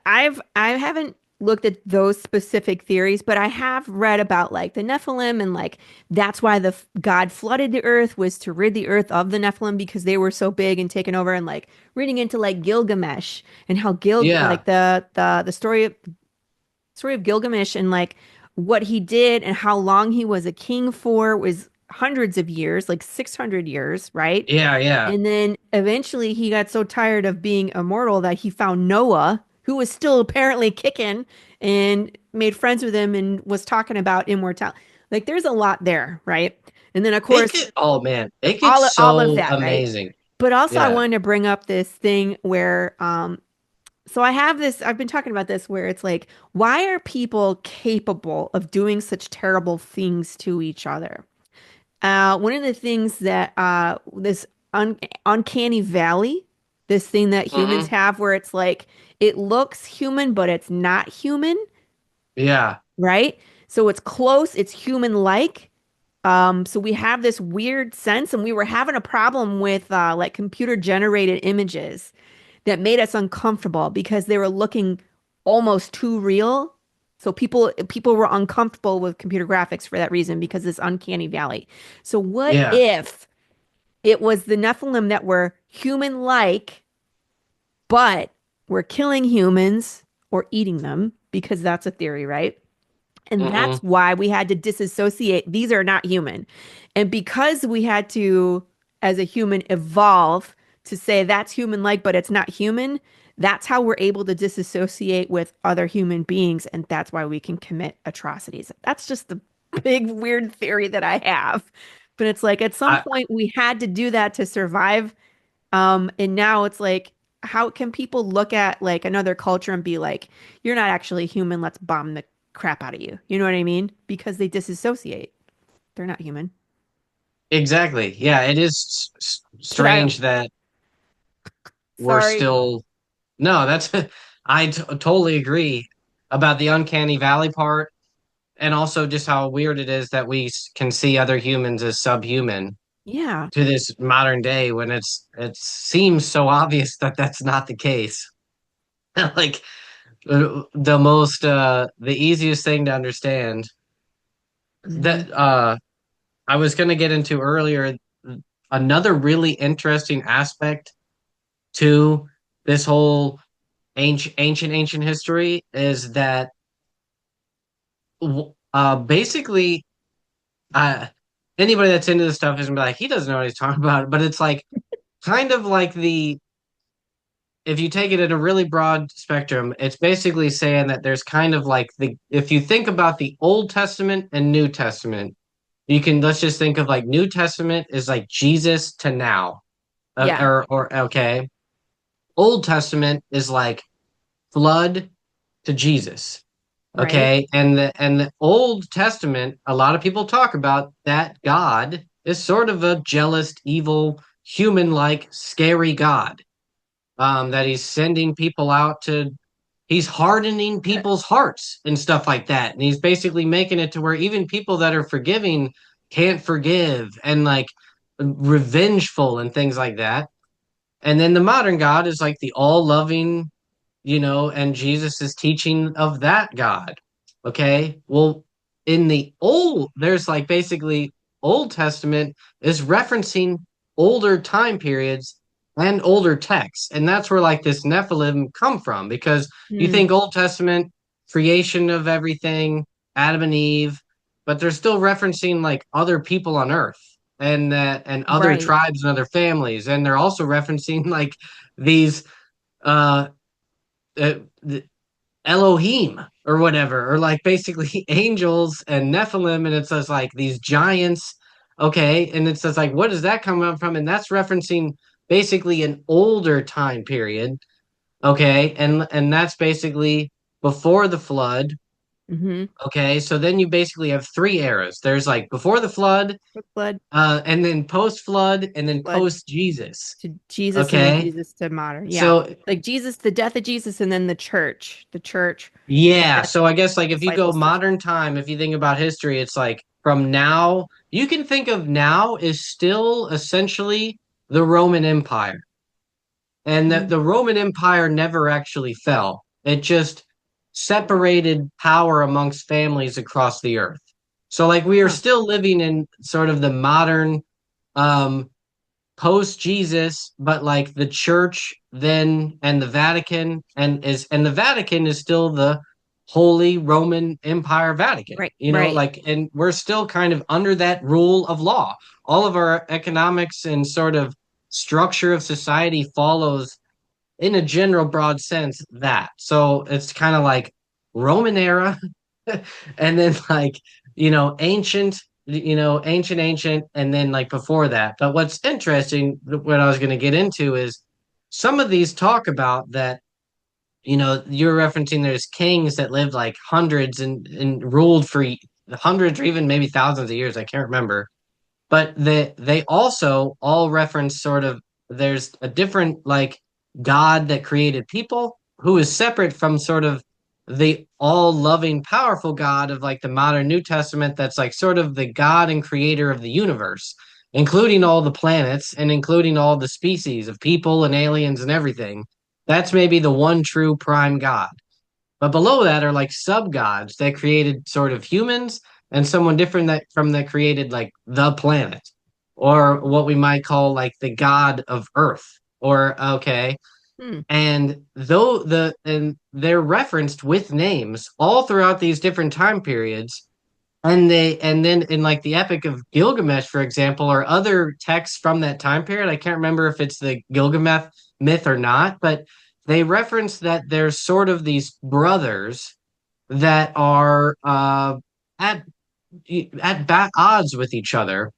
haven't looked at those specific theories, but I have read about like the Nephilim and like that's why God flooded the earth was to rid the earth of the Nephilim because they were so big and taken over, and like reading into like Gilgamesh and how Yeah, like the story of Gilgamesh and like what he did and how long he was a king for was hundreds of years, like 600 years, right? yeah, yeah. And then eventually he got so tired of being immortal that he found Noah, who was still apparently kicking, and made friends with him and was talking about immortality. Like there's a lot there, right? And then of It course get Oh man, it gets all of so that, right? amazing. But also I Yeah. wanted to bring up this thing where so I've been talking about this where it's like, why are people capable of doing such terrible things to each other? One of the things that this uncanny valley, this thing that humans Hmm. have where it's like it looks human, but it's not human, Yeah. right? So it's close, it's human-like. So we have this weird sense, and we were having a problem with like computer generated images that made us uncomfortable because they were looking almost too real. So people were uncomfortable with computer graphics for that reason because it's uncanny valley. So what Yeah. if It was the Nephilim that were human-like, but were killing humans or eating them because that's a theory, right? And Hmm. that's why we had to disassociate. These are not human. And because we had to, as a human, evolve to say that's human like, but it's not human, that's how we're able to disassociate with other human beings. And that's why we can commit atrocities. That's just the big weird theory that I have. But it's like at some I point we had to do that to survive. And now it's like, how can people look at like another culture and be like, you're not actually human, let's bomb the crap out of you. You know what I mean? Because they disassociate. They're not human. exactly. Yeah, it is Did I? strange that we're Sorry. still. No, that's totally agree about the uncanny valley part, and also just how weird it is that we can see other humans as subhuman Yeah. to this modern day when it seems so obvious that that's not the case. Like the easiest thing to understand Hmm. that I was going to get into earlier, another really interesting aspect to this whole ancient history is that basically uh anybody that's into this stuff is gonna be like, he doesn't know what he's talking about, but it's like kind of like the if you take it in a really broad spectrum, it's basically saying that there's kind of like the if you think about the Old Testament and New Testament, you can let's just think of like New Testament is like Jesus to now. Yeah. Or okay. Old Testament is like flood to Jesus. Right. Okay. And the Old Testament, a lot of people talk about that God is sort of a jealous, evil, human-like, scary God. That he's sending people out to he's hardening people's hearts and stuff like that. And he's basically making it to where even people that are forgiving can't forgive and like revengeful and things like that. And then the modern God is like the all loving, and Jesus is teaching of that God. Okay. Well, in the old, there's like basically Old Testament is referencing older time periods and older texts. And that's where like this Nephilim come from because you Hmm. think Old Testament, creation of everything, Adam and Eve, but they're still referencing like other people on earth and other Right. tribes and other families. And they're also referencing like these uh the Elohim or whatever, or like basically angels and Nephilim, and it says like these giants. Okay, and it says like, what does that come up from? And that's referencing basically an older time period. Okay, and that's basically before the flood. Hmm. Okay, so then you basically have three eras. There's like before the flood, Flood, and then post flood, and then flood post Jesus. to Jesus and then Okay, Jesus to modern. Yeah. so Like Jesus, the death of Jesus, and then the church, and yeah, then so I guess like if you go disciples to modern time, if you think about history, it's like from now, you can think of now is still essentially the Roman Empire. And that Mhm. the Roman Empire never actually fell. It just separated power amongst families across the earth. So like we are Huh. still living in sort of the modern um post Jesus, but like the church then and the Vatican and the Vatican is still the Holy Roman Empire Vatican, Right. Right. like and we're still kind of under that rule of law. All of our economics and sort of structure of society follows in a general broad sense that. So it's kind of like Roman era and then like ancient ancient and then like before that. But what's interesting what I was going to get into is some of these talk about that you're referencing there's kings that lived like hundreds and ruled for hundreds or even maybe thousands of years. I can't remember, but they also all reference sort of there's a different like God that created people who is separate from sort of the all loving powerful God of like the modern New Testament that's like sort of the God and creator of the universe, including all the planets and including all the species of people and aliens and everything. That's maybe the one true prime God. But below that are like sub gods that created sort of humans and someone different that created like the planet or what we might call like the god of earth. Or okay, Hmm. and though and they're referenced with names all throughout these different time periods, and then in like the Epic of Gilgamesh, for example, or other texts from that time period, I can't remember if it's the Gilgamesh myth or not, but they reference that there's sort of these brothers that are at odds with each other,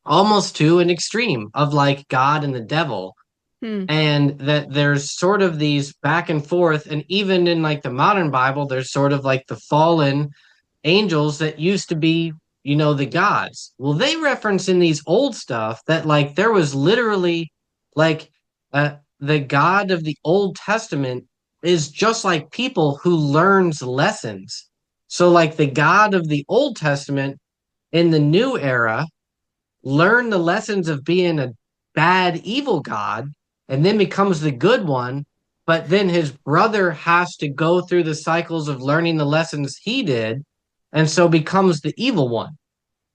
almost to an extreme of like God and the devil, Hmm. and that there's sort of these back and forth, and even in like the modern Bible there's sort of like the fallen angels that used to be, the gods. Well, they reference in these old stuff that like there was literally like the God of the Old Testament is just like people who learns lessons. So like the God of the Old Testament in the new era learned the lessons of being a bad evil god and then becomes the good one, but then his brother has to go through the cycles of learning the lessons he did and so becomes the evil one,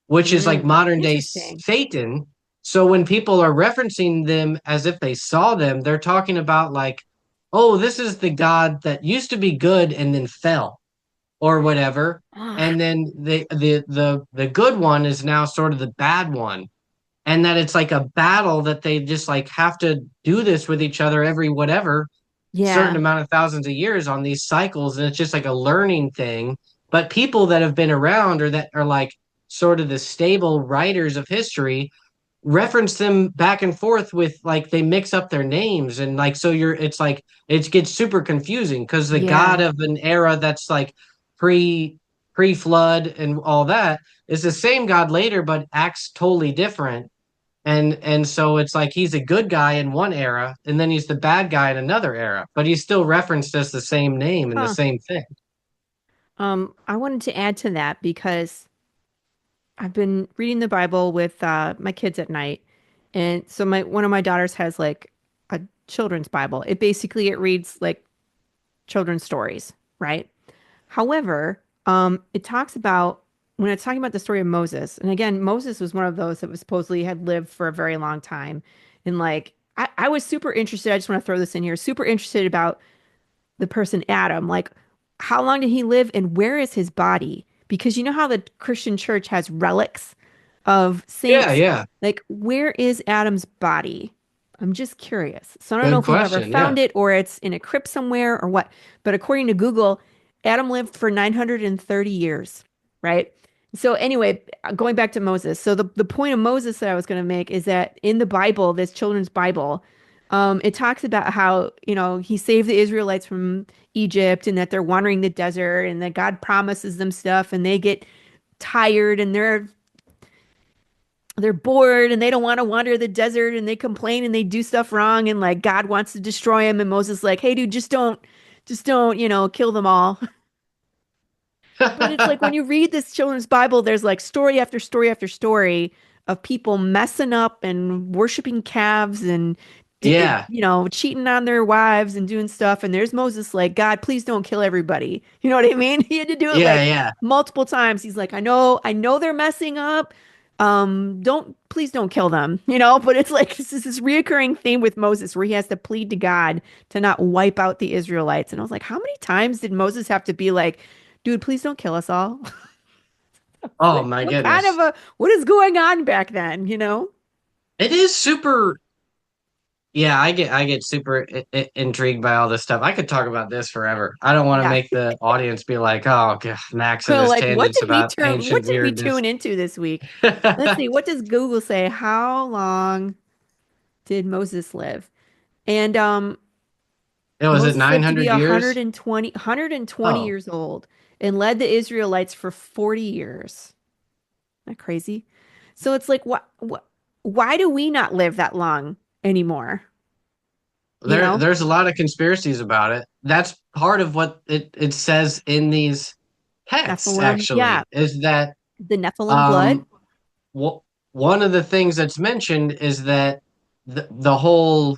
which is like Mm. modern day Interesting. Satan. So when people are referencing them as if they saw them, they're talking about like, oh, this is the god that used to be good and then fell or whatever. Ah, And then the good one is now sort of the bad one, and that it's like a battle that they just like have to do this with each other every whatever certain yeah. amount of thousands of years on these cycles, and it's just like a learning thing. But people that have been around or that are like sort of the stable writers of history reference them back and forth with like they mix up their names, and like so you're it's like it gets super confusing because the god Yeah. of an era that's like pre flood and all that is the same god later but acts totally different, and so it's like he's a good guy in one era and then he's the bad guy in another era, but he's still referenced as the same name and the Huh. same thing. I wanted to add to that because I've been reading the Bible with my kids at night. And so my one of my daughters has like a children's Bible. It reads like children's stories, right? However, it talks about when it's talking about the story of Moses, and again, Moses was one of those that was supposedly had lived for a very long time. And like I was super interested, I just want to throw this in here, super interested about the person Adam. Like, how long did he live and where is his body? Because you know how the Christian church has relics of Yeah, saints? yeah. Like, where is Adam's body? I'm just curious. So I don't know Good if we've ever question. Yeah. found it or it's in a crypt somewhere or what. But according to Google, Adam lived for 930 years, right? So anyway, going back to Moses. So the point of Moses that I was going to make is that in the Bible, this children's Bible, it talks about how, he saved the Israelites from Egypt and that they're wandering the desert and that God promises them stuff and they get tired and they're bored and they don't want to wander the desert and they complain and they do stuff wrong and like God wants to destroy them and Moses is like, "Hey dude, just don't, kill them all." But it's like when you read this children's Bible, there's like story after story after story of people messing up and worshiping calves and Yeah. cheating on their wives and doing stuff. And there's Moses like, God, please don't kill everybody. You know what I mean? He had to do it Yeah, like yeah. multiple times. He's like, I know they're messing up. Please don't kill them, but it's like this reoccurring theme with Moses where he has to plead to God to not wipe out the Israelites. And I was like, how many times did Moses have to be like, dude, please don't kill us all? Oh Like, my what kind of goodness. what is going on back then? It is super. Yeah, I get super intrigued by all this stuff. I could talk about this forever. I don't want to Yeah. make the audience be like, "Oh, God, Max and Well, his like, tangents about what ancient did we weirdness." tune into this week? Let's It see. What does Google say? How long did Moses live? And was it Moses lived to be 900 years? 120 Oh, years old and led the Israelites for 40 years. Isn't that crazy? So it's like, why do we not live that long anymore? You know? there's a lot of conspiracies about it. That's part of what it says in these texts, Nephilim. Yeah. actually, is that The Nephilim blood. um wh- one of the things that's mentioned is that the whole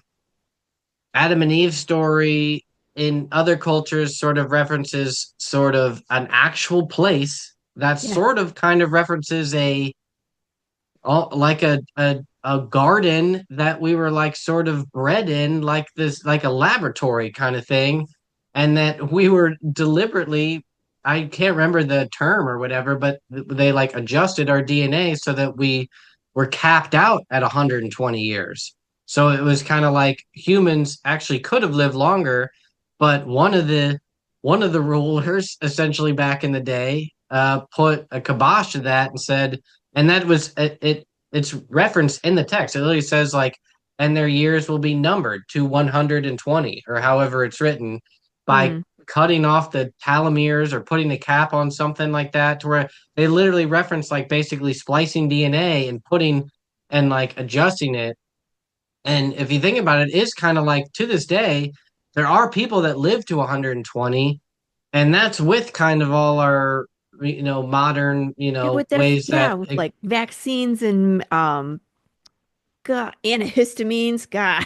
Adam and Eve story in other cultures sort of references sort of an actual place that Yeah. sort of kind of references all like a garden that we were like sort of bred in, like this, like a laboratory kind of thing, and that we were deliberately, I can't remember the term or whatever, but they like adjusted our DNA so that we were capped out at 120 years. So it was kind of like humans actually could have lived longer, but one of the rulers essentially back in the day put a kibosh to that and said, and that was it's referenced in the text. It literally says like, and their years will be numbered to 120, or however it's written, by Hmm. cutting off the telomeres or putting a cap on something like that, to where they literally reference like basically splicing DNA and putting and like adjusting it. And if you think about it, it's kind of like to this day, there are people that live to 120, and that's with kind of all our, modern, Yeah, with their ways yeah, that with like vaccines and God, antihistamines, God,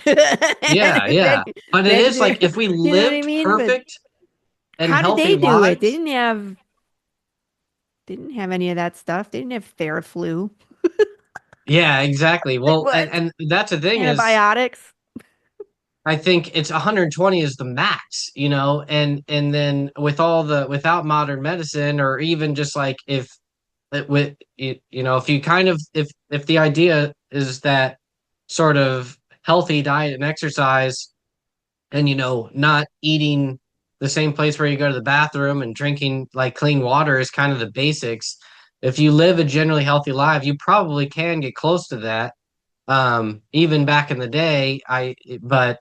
yeah, yeah. But it is like if we you know what I lived mean? But perfect and how did healthy they do it? lives, They didn't have any of that stuff. They didn't have Theraflu. yeah, exactly. Like Well, and, what? and that's the thing is, Antibiotics? I think it's 120 is the max, and then with all the without modern medicine, or even just like if it, with if you kind of if the idea is that sort of healthy diet and exercise, and not eating the same place where you go to the bathroom and drinking like clean water is kind of the basics. If you live a generally healthy life, you probably can get close to that. Even back in the day, but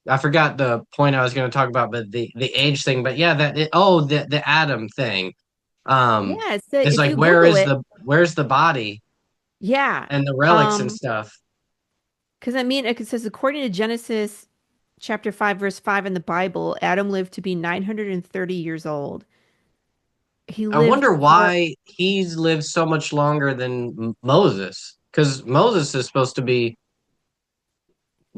I forgot the point I was going to talk about, but the age thing. But yeah, the atom thing. Yeah, it's the, Is if like you Google it, where's the body yeah. and the relics and stuff. Because I mean, it says according to Genesis chapter 5, verse 5 in the Bible, Adam lived to be 930 years old. He I lived wonder for why he's lived so much longer than Moses, because Moses is supposed to be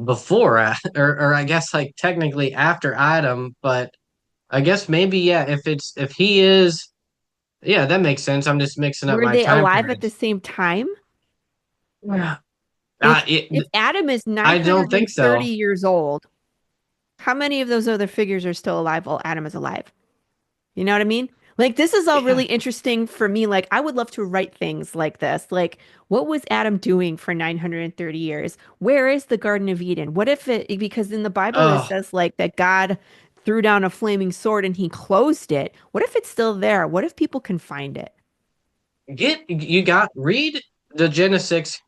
before, or I guess like technically after Adam, but I guess maybe yeah, if he is, yeah, that makes sense. I'm just mixing up were my they time alive at the periods. same time? Yeah. If if Adam is I don't think 930 so. years old, how many of those other figures are still alive while Adam is alive? You know what I mean? Like this is all Yeah. really interesting for me. Like I would love to write things like this. Like what was Adam doing for 930 years? Where is the Garden of Eden? What if it because in the Bible it Oh, says like that God threw down a flaming sword and he closed it. What if it's still there? What if people can find it? read the Genesis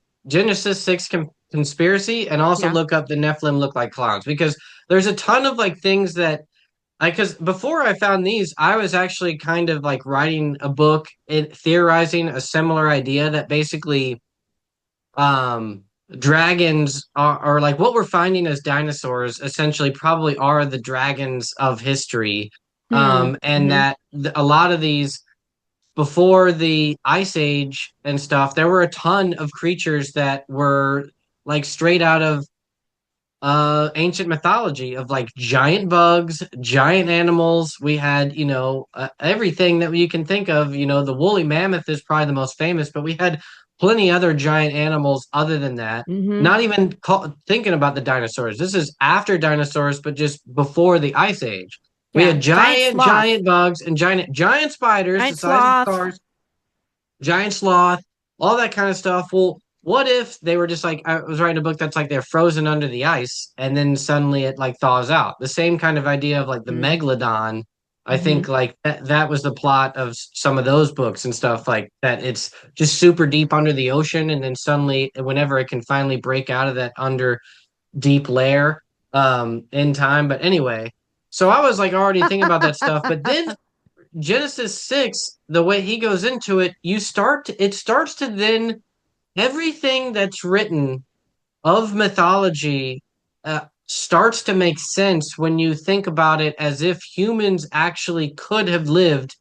6 conspiracy, and also Yeah. look up the Nephilim look like clowns, because there's a ton of like things that because before I found these, I was actually kind of like writing a book and theorizing a similar idea that basically um dragons are like what we're finding as dinosaurs essentially probably are the dragons of history. Hmm. And Hmm. that a lot of these before the ice age and stuff, there were a ton of creatures that were like straight out of ancient mythology, of like giant bugs, giant animals. We had, everything that you can think of. The woolly mammoth is probably the most famous, but we had plenty other giant animals other than that. Hmm. Not even thinking about the dinosaurs. This is after dinosaurs, but just before the ice age. We Yeah. had Giant giant, sloth. giant bugs and giant spiders the Giant size of sloth. cars, giant sloth, all that kind of stuff. Well, what if they were just like, I was writing a book that's like they're frozen under the ice and then suddenly it like thaws out. The same kind of idea of like the Mm. megalodon. I Hmm. think like that was the plot of some of those books and stuff, like that. It's just super deep under the ocean, and then suddenly, whenever it can finally break out of that under deep layer, in time. But anyway, so I was like already thinking about that stuff, but then Genesis 6, the way he goes into it, it starts to then everything that's written of mythology starts to make sense when you think about it, as if humans actually could have lived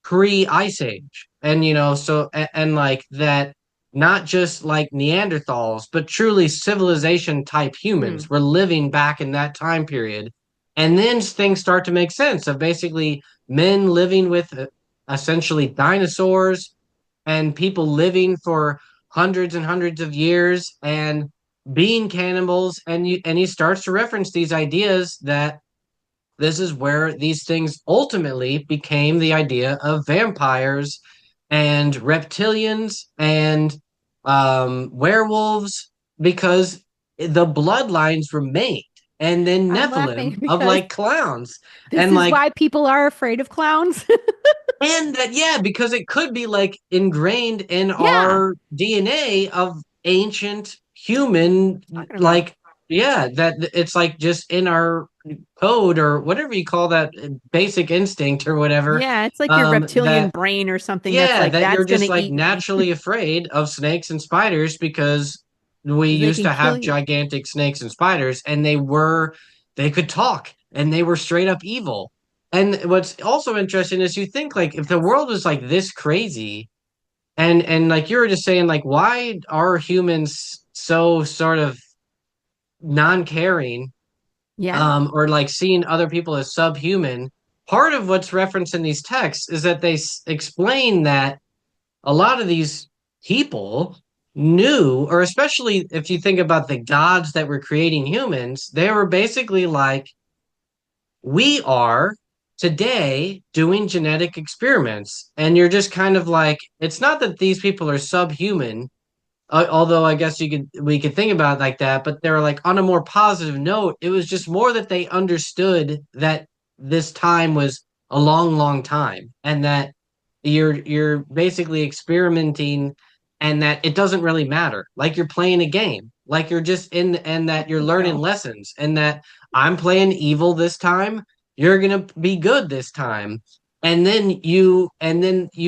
pre-ice age. And and like that, not just like Neanderthals, but truly civilization type Hmm. humans were living back in that time period. And then things start to make sense of basically men living with essentially dinosaurs, and people living for hundreds and hundreds of years and being cannibals, and he starts to reference these ideas that this is where these things ultimately became the idea of vampires and reptilians and werewolves, because the bloodlines remained, and then I'm Nephilim laughing of because like clowns, this and is like why people are afraid of clowns. and that, yeah, because it could be like ingrained in Yeah, our DNA of ancient human, talking about. like, yeah, that it's like just in our code or whatever you call that, basic instinct or whatever. Yeah, it's like your reptilian That, brain or something that's yeah, like, that you're that's just gonna like eat me naturally afraid of snakes and spiders because we because they used can to kill have you. gigantic snakes and spiders, and they could talk, and they were straight up evil. And what's also interesting is you think like if the world was like this crazy, and like you were just saying, like why are humans so sort of non-caring, Yeah. or like seeing other people as subhuman? Part of what's referenced in these texts is that they explain that a lot of these people knew, or especially if you think about the gods that were creating humans, they were basically like, we are today doing genetic experiments. And you're just kind of like, it's not that these people are subhuman, although I guess we could think about it like that, but they're like on a more positive note. It was just more that they understood that this time was a long, long time, and that you're basically experimenting, and that it doesn't really matter. Like you're playing a game, like you're just in, and that you're learning Real. lessons, and that I'm playing evil this time, you're gonna be good this time. And then you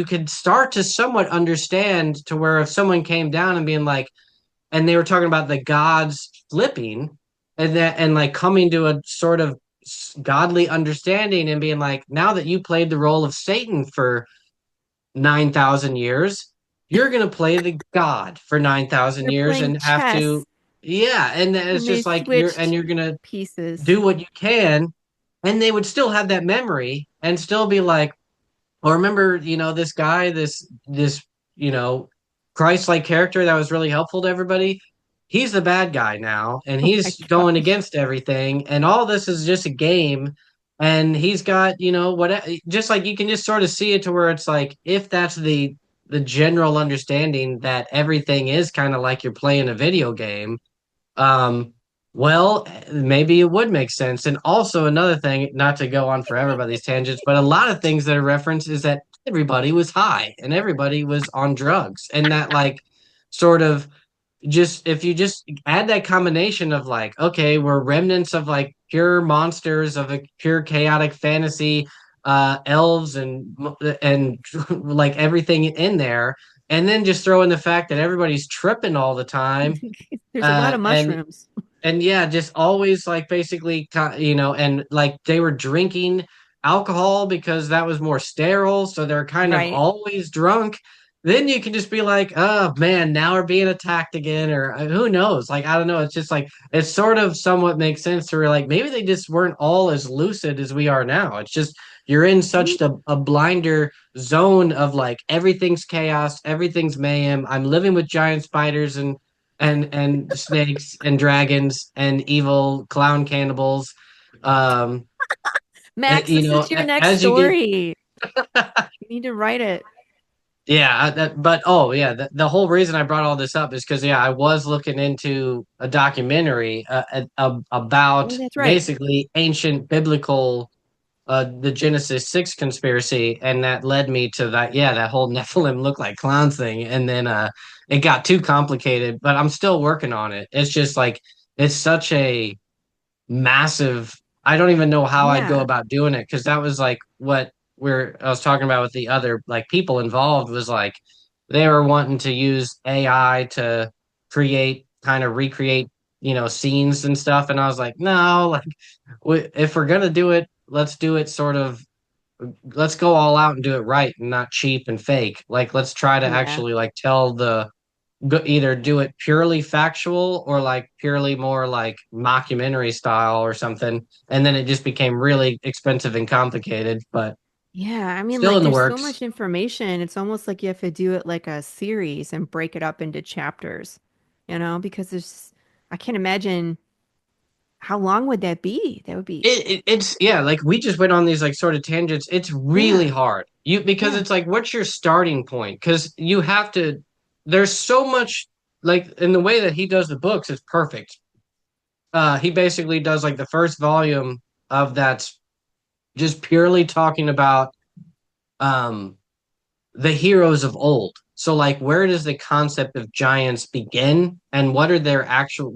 could start to somewhat understand to where if someone came down and being like, and they were talking about the gods flipping, and like coming to a sort of godly understanding and being like, now that you played the role of Satan for 9,000 years, you're going to play the god for 9,000 They're years playing and have to, chess yeah, and then it's and they just like you're switched going to pieces. do what you can, and they would still have that memory and still be like, or remember, this guy, this, you know, Christ-like character that was really helpful to everybody. He's the bad guy now, and Oh my he's going gosh. against everything, and all this is just a game. And he's got, what, just like you can just sort of see it to where it's like, if that's the general understanding that everything is kind of like you're playing a video game, um, well, maybe it would make sense. And also another thing, not to go on forever about these tangents, but a lot of things that are referenced is that everybody was high and everybody was on drugs. And that like sort of, just if you just add that combination of like, okay, we're remnants of like pure monsters of a pure chaotic fantasy, elves and like everything in there, and then just throw in the fact that everybody's tripping all the time, There's a lot uh, of and mushrooms. and yeah, just always like basically, and like they were drinking alcohol because that was more sterile, so they're kind of Right. always drunk. Then you can just be like, oh man, now we're being attacked again, or who knows? Like, I don't know. It's just like, it sort of somewhat makes sense to where like maybe they just weren't all as lucid as we are now. It's just you're in such a blinder zone of like everything's chaos, everything's mayhem. I'm living with giant spiders and snakes and dragons and evil clown cannibals. Um, Max, this is your next as you get, story. You need to write it. yeah, but oh yeah, the whole reason I brought all this up is because, yeah, I was looking into a documentary, Oh, about that's right. basically ancient biblical, the Genesis 6 conspiracy, and that led me to that, yeah, that whole Nephilim look like clowns thing. And then it got too complicated, but I'm still working on it. It's just like it's such a massive, I don't even know how I'd go Yeah. about doing it, because that was like what I was talking about with the other like people involved, was like they were wanting to use AI to kind of recreate, scenes and stuff, and I was like, no, like if we're gonna do it, let's do it sort of, let's go all out and do it right and not cheap and fake. Like let's try to Yeah. actually like tell either do it purely factual or like purely more like mockumentary style or something. And then it just became really expensive and complicated. But Yeah, I mean, Still like, in the there's so works. much information. It's almost like you have to do it like a series and break it up into chapters, because I can't imagine how long would that be? That would be, It's yeah, like we just went on these like sort of tangents. It's really yeah, hard. Because yeah, it's like what's your starting point? Because you have to there's so much like in the way that he does the books is perfect. He basically does like the first volume of that's just purely talking about um the heroes of old. So like where does the concept of giants begin and what are they actually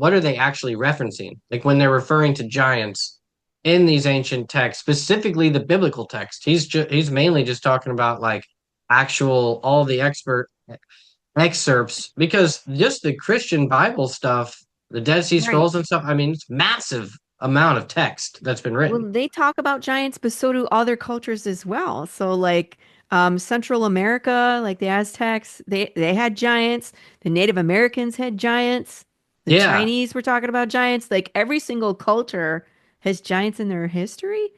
referencing? Like when they're referring to giants in these ancient texts, specifically the biblical text. He's mainly just talking about like actual all the expert excerpts because just the Christian Bible stuff, the Dead Sea right. Scrolls and stuff, I mean, it's massive amount of text that's been written. Well, they talk about giants, but so do other cultures as well. So, like Central America, like the Aztecs, they had giants. The Native Americans had giants. The Yeah. Chinese were talking about giants. Like every single culture has giants in their history,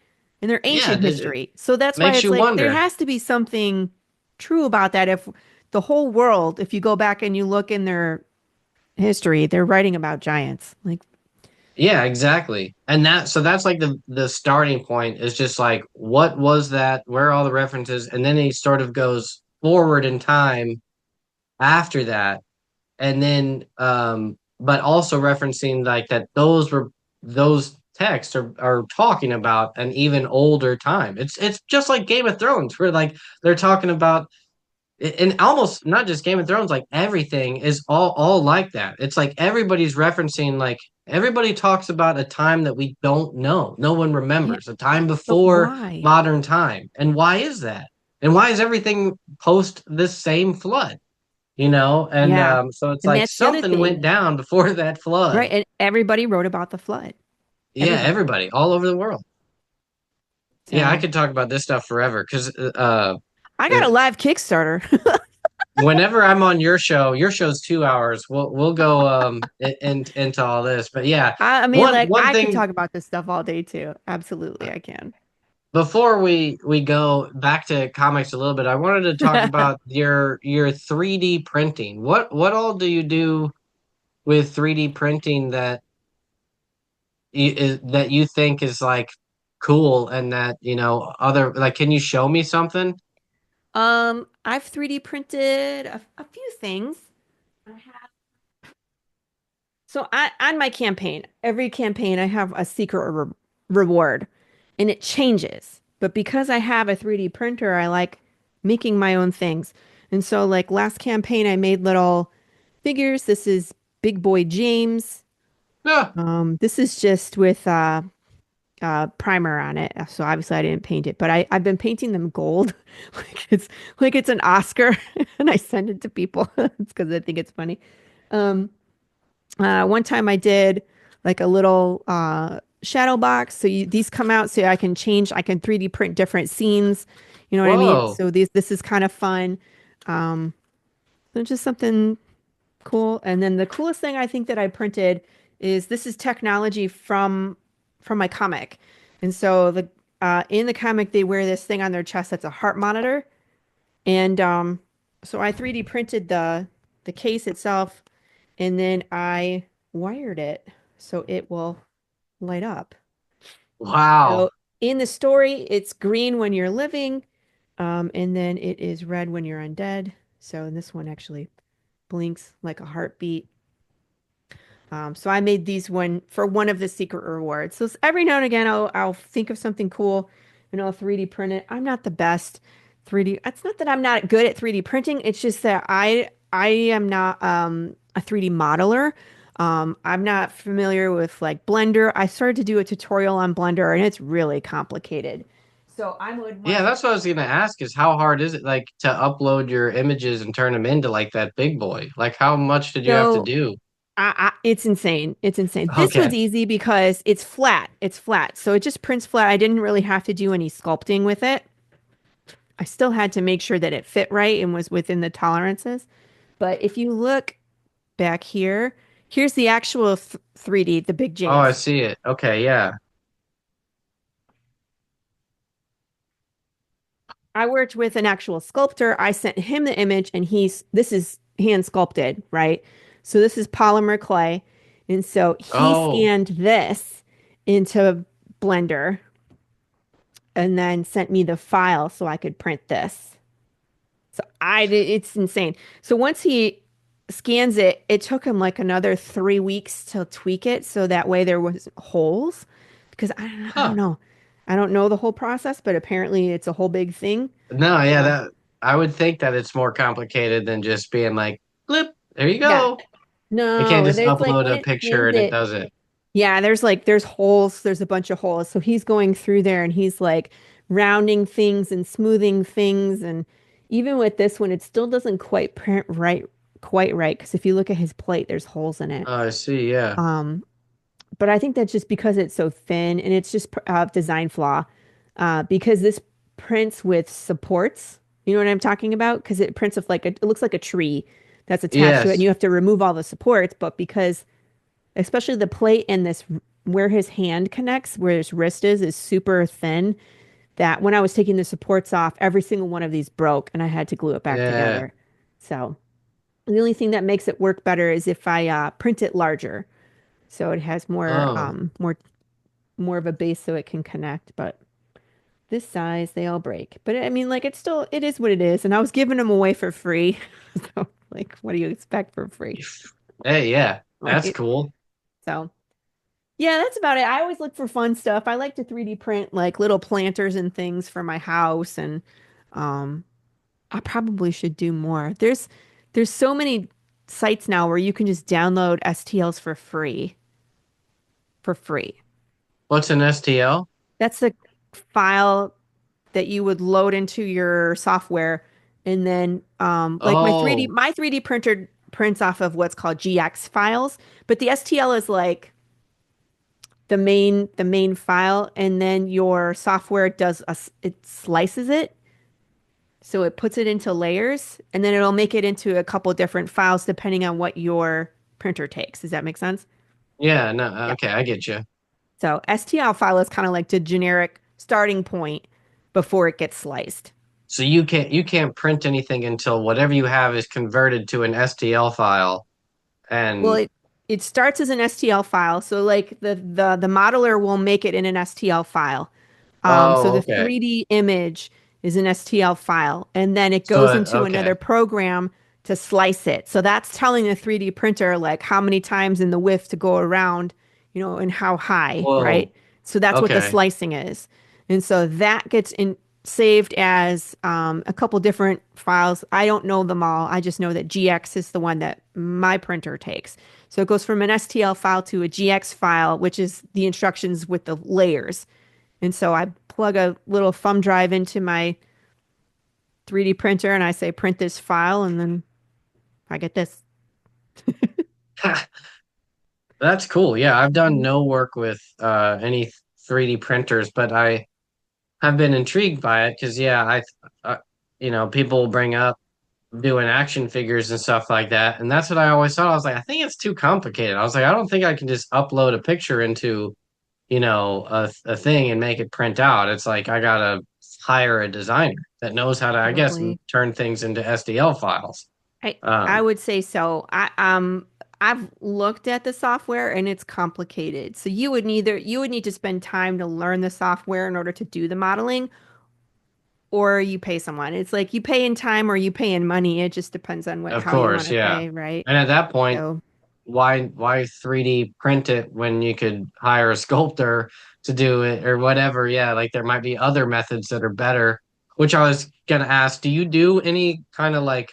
in their Yeah, ancient it history. So that's why makes it's you like there wonder. has to be something true about that. If the whole world, if you go back and you look in their history, they're writing about giants. Like, Yeah, exactly. And that's like the starting point is just like what was that? Where are all the references? And then he sort of goes forward in time after that. And then but also referencing like that those texts are talking about an even older time. It's just like Game of Thrones where like they're talking about and almost not just Game of Thrones, like everything is all like that. It's like everybody's referencing like everybody talks about a time that we don't know. No one yeah, remembers a time but before why? modern time. And why is that? And why is everything post this same flood? And Yeah. so it's And like that's the other something thing. went down before that flood. Right. And everybody wrote about the flood. Yeah, Everybody. everybody all over the world. Yeah, I So could talk about this stuff forever because I got a if live Kickstarter. whenever I'm on your show's 2 hours. We'll go into all this. But yeah, I mean, one like, one I could thing talk about this stuff all day too. Absolutely, I can. before we go back to comics a little bit, I wanted to talk about your 3D printing. What all do you do with 3D printing that you think is like cool and that other like can you show me something? I've 3D printed a few things. I have on my campaign, every campaign I have a secret reward and it changes. But because I have a 3D printer, I like making my own things. And so like last campaign I made little figures. This is Big Boy James. Yeah. This is just with primer on it. So obviously I didn't paint it, but I've been painting them gold, like it's an Oscar, and I send it to people. It's because I think it's funny. Um, one time I did like a little shadow box. So these come out so I can change. I can 3D print different scenes. You know what I mean? Whoa. So this is kind of fun. Um, so just something cool. And then the coolest thing I think that I printed is this is technology from my comic. And so the in the comic they wear this thing on their chest that's a heart monitor. And so I 3D printed the case itself and then I wired it so it will light up. Wow. So in the story, it's green when you're living, and then it is red when you're undead. So in this one actually blinks like a heartbeat. So I made these one for one of the secret rewards. So every now and again, I'll think of something cool and I'll 3D print it. I'm not the best 3D. It's not that I'm not good at 3D printing. It's just that I am not a 3D modeler. I'm not familiar with like Blender. I started to do a tutorial on Blender and it's really complicated. So I would Yeah, much that's what I was gonna ask is how hard is it like to upload your images and turn them into like that big boy? Like how much did you have to so do? it's insane. It's insane. This Okay. one's easy because it's flat. It's flat. So it just prints flat. I didn't really have to do any sculpting with it. I still had to make sure that it fit right and was within the tolerances. But if you look back here, here's the actual 3D, the big Oh, I James. see it. Okay, yeah. I worked with an actual sculptor. I sent him the image and this is hand sculpted, right? So this is polymer clay. And so he Oh, scanned this into Blender and then sent me the file so I could print this. So it's insane. So once he scans it, it took him like another 3 weeks to tweak it so that way there was holes. Because I don't huh. know. I don't know the whole process, but apparently it's a whole big thing. No, yeah, So that I would think that it's more complicated than just being like, "Blip, there you yeah. go." You can't No, just there's like upload when a it picture scans and it it, does it. yeah, there's holes, there's a bunch of holes. So he's going through there and he's like rounding things and smoothing things. And even with this one, it still doesn't quite right. Because if you look at his plate, there's holes in it. Oh, I see, yeah. Um, but I think that's just because it's so thin and it's just design flaw. Because this prints with supports. You know what I'm talking about? Because it prints with it looks like a tree that's attached to it, and Yes. you have to remove all the supports. But because especially the plate and this where his hand connects, where his wrist is super thin, that when I was taking the supports off, every single one of these broke and I had to glue it back Yeah. together. So the only thing that makes it work better is if I print it larger. So it has Oh. more of a base so it can connect. But this size, they all break. But I mean, like it is what it is. And I was giving them away for free. So like, what do you expect for free? Hey, yeah. That's Right. cool. So yeah, that's about it. I always look for fun stuff. I like to 3D print like little planters and things for my house and um I probably should do more. There's so many sites now where you can just download STLs for free. What's an STL? That's the file that you would load into your software and then like Oh, my 3D printer prints off of what's called GX files, but the STL is like the main file and then your software it slices it so it puts it into layers and then it'll make it into a couple different files depending on what your printer takes. Does that make sense? yeah, no, Yeah. okay, I get you. So STL file is kind of like the generic starting point before it gets sliced. So you can't print anything until whatever you have is converted to an STL file. Well, And it starts as an STL file. So like the modeler will make it in an STL file. So oh, the okay. 3D image is an STL file, and then it So goes into okay. another program to slice it. So that's telling the 3D printer like how many times in the width to go around, and how high, Whoa. right? So that's what the Okay. slicing is. And so that gets in saved as a couple different files. I don't know them all. I just know that GX is the one that my printer takes. So it goes from an STL file to a GX file, which is the instructions with the layers. And so I plug a little thumb drive into my 3D printer and I say, print this file, and then I get this. That's cool. Yeah, I've done Mhm. no work with any 3D printers, but I have been intrigued by it because yeah, people bring up doing action figures and stuff like that, and that's what I always thought. I was like, I think it's too complicated. I was like, I don't think I can just upload a picture into a thing and make it print out. It's like I gotta hire a designer that knows how to, I guess, Totally. turn things into SDL files. I Um, would say so. I've looked at the software and it's complicated. So you would need to spend time to learn the software in order to do the modeling, or you pay someone. It's like you pay in time or you pay in money. It just depends on what of how you want course, to yeah. pay, right? And at that point, So why 3D print it when you could hire a sculptor to do it or whatever? Yeah, like there might be other methods that are better. Which I was gonna ask, do you do any kind of like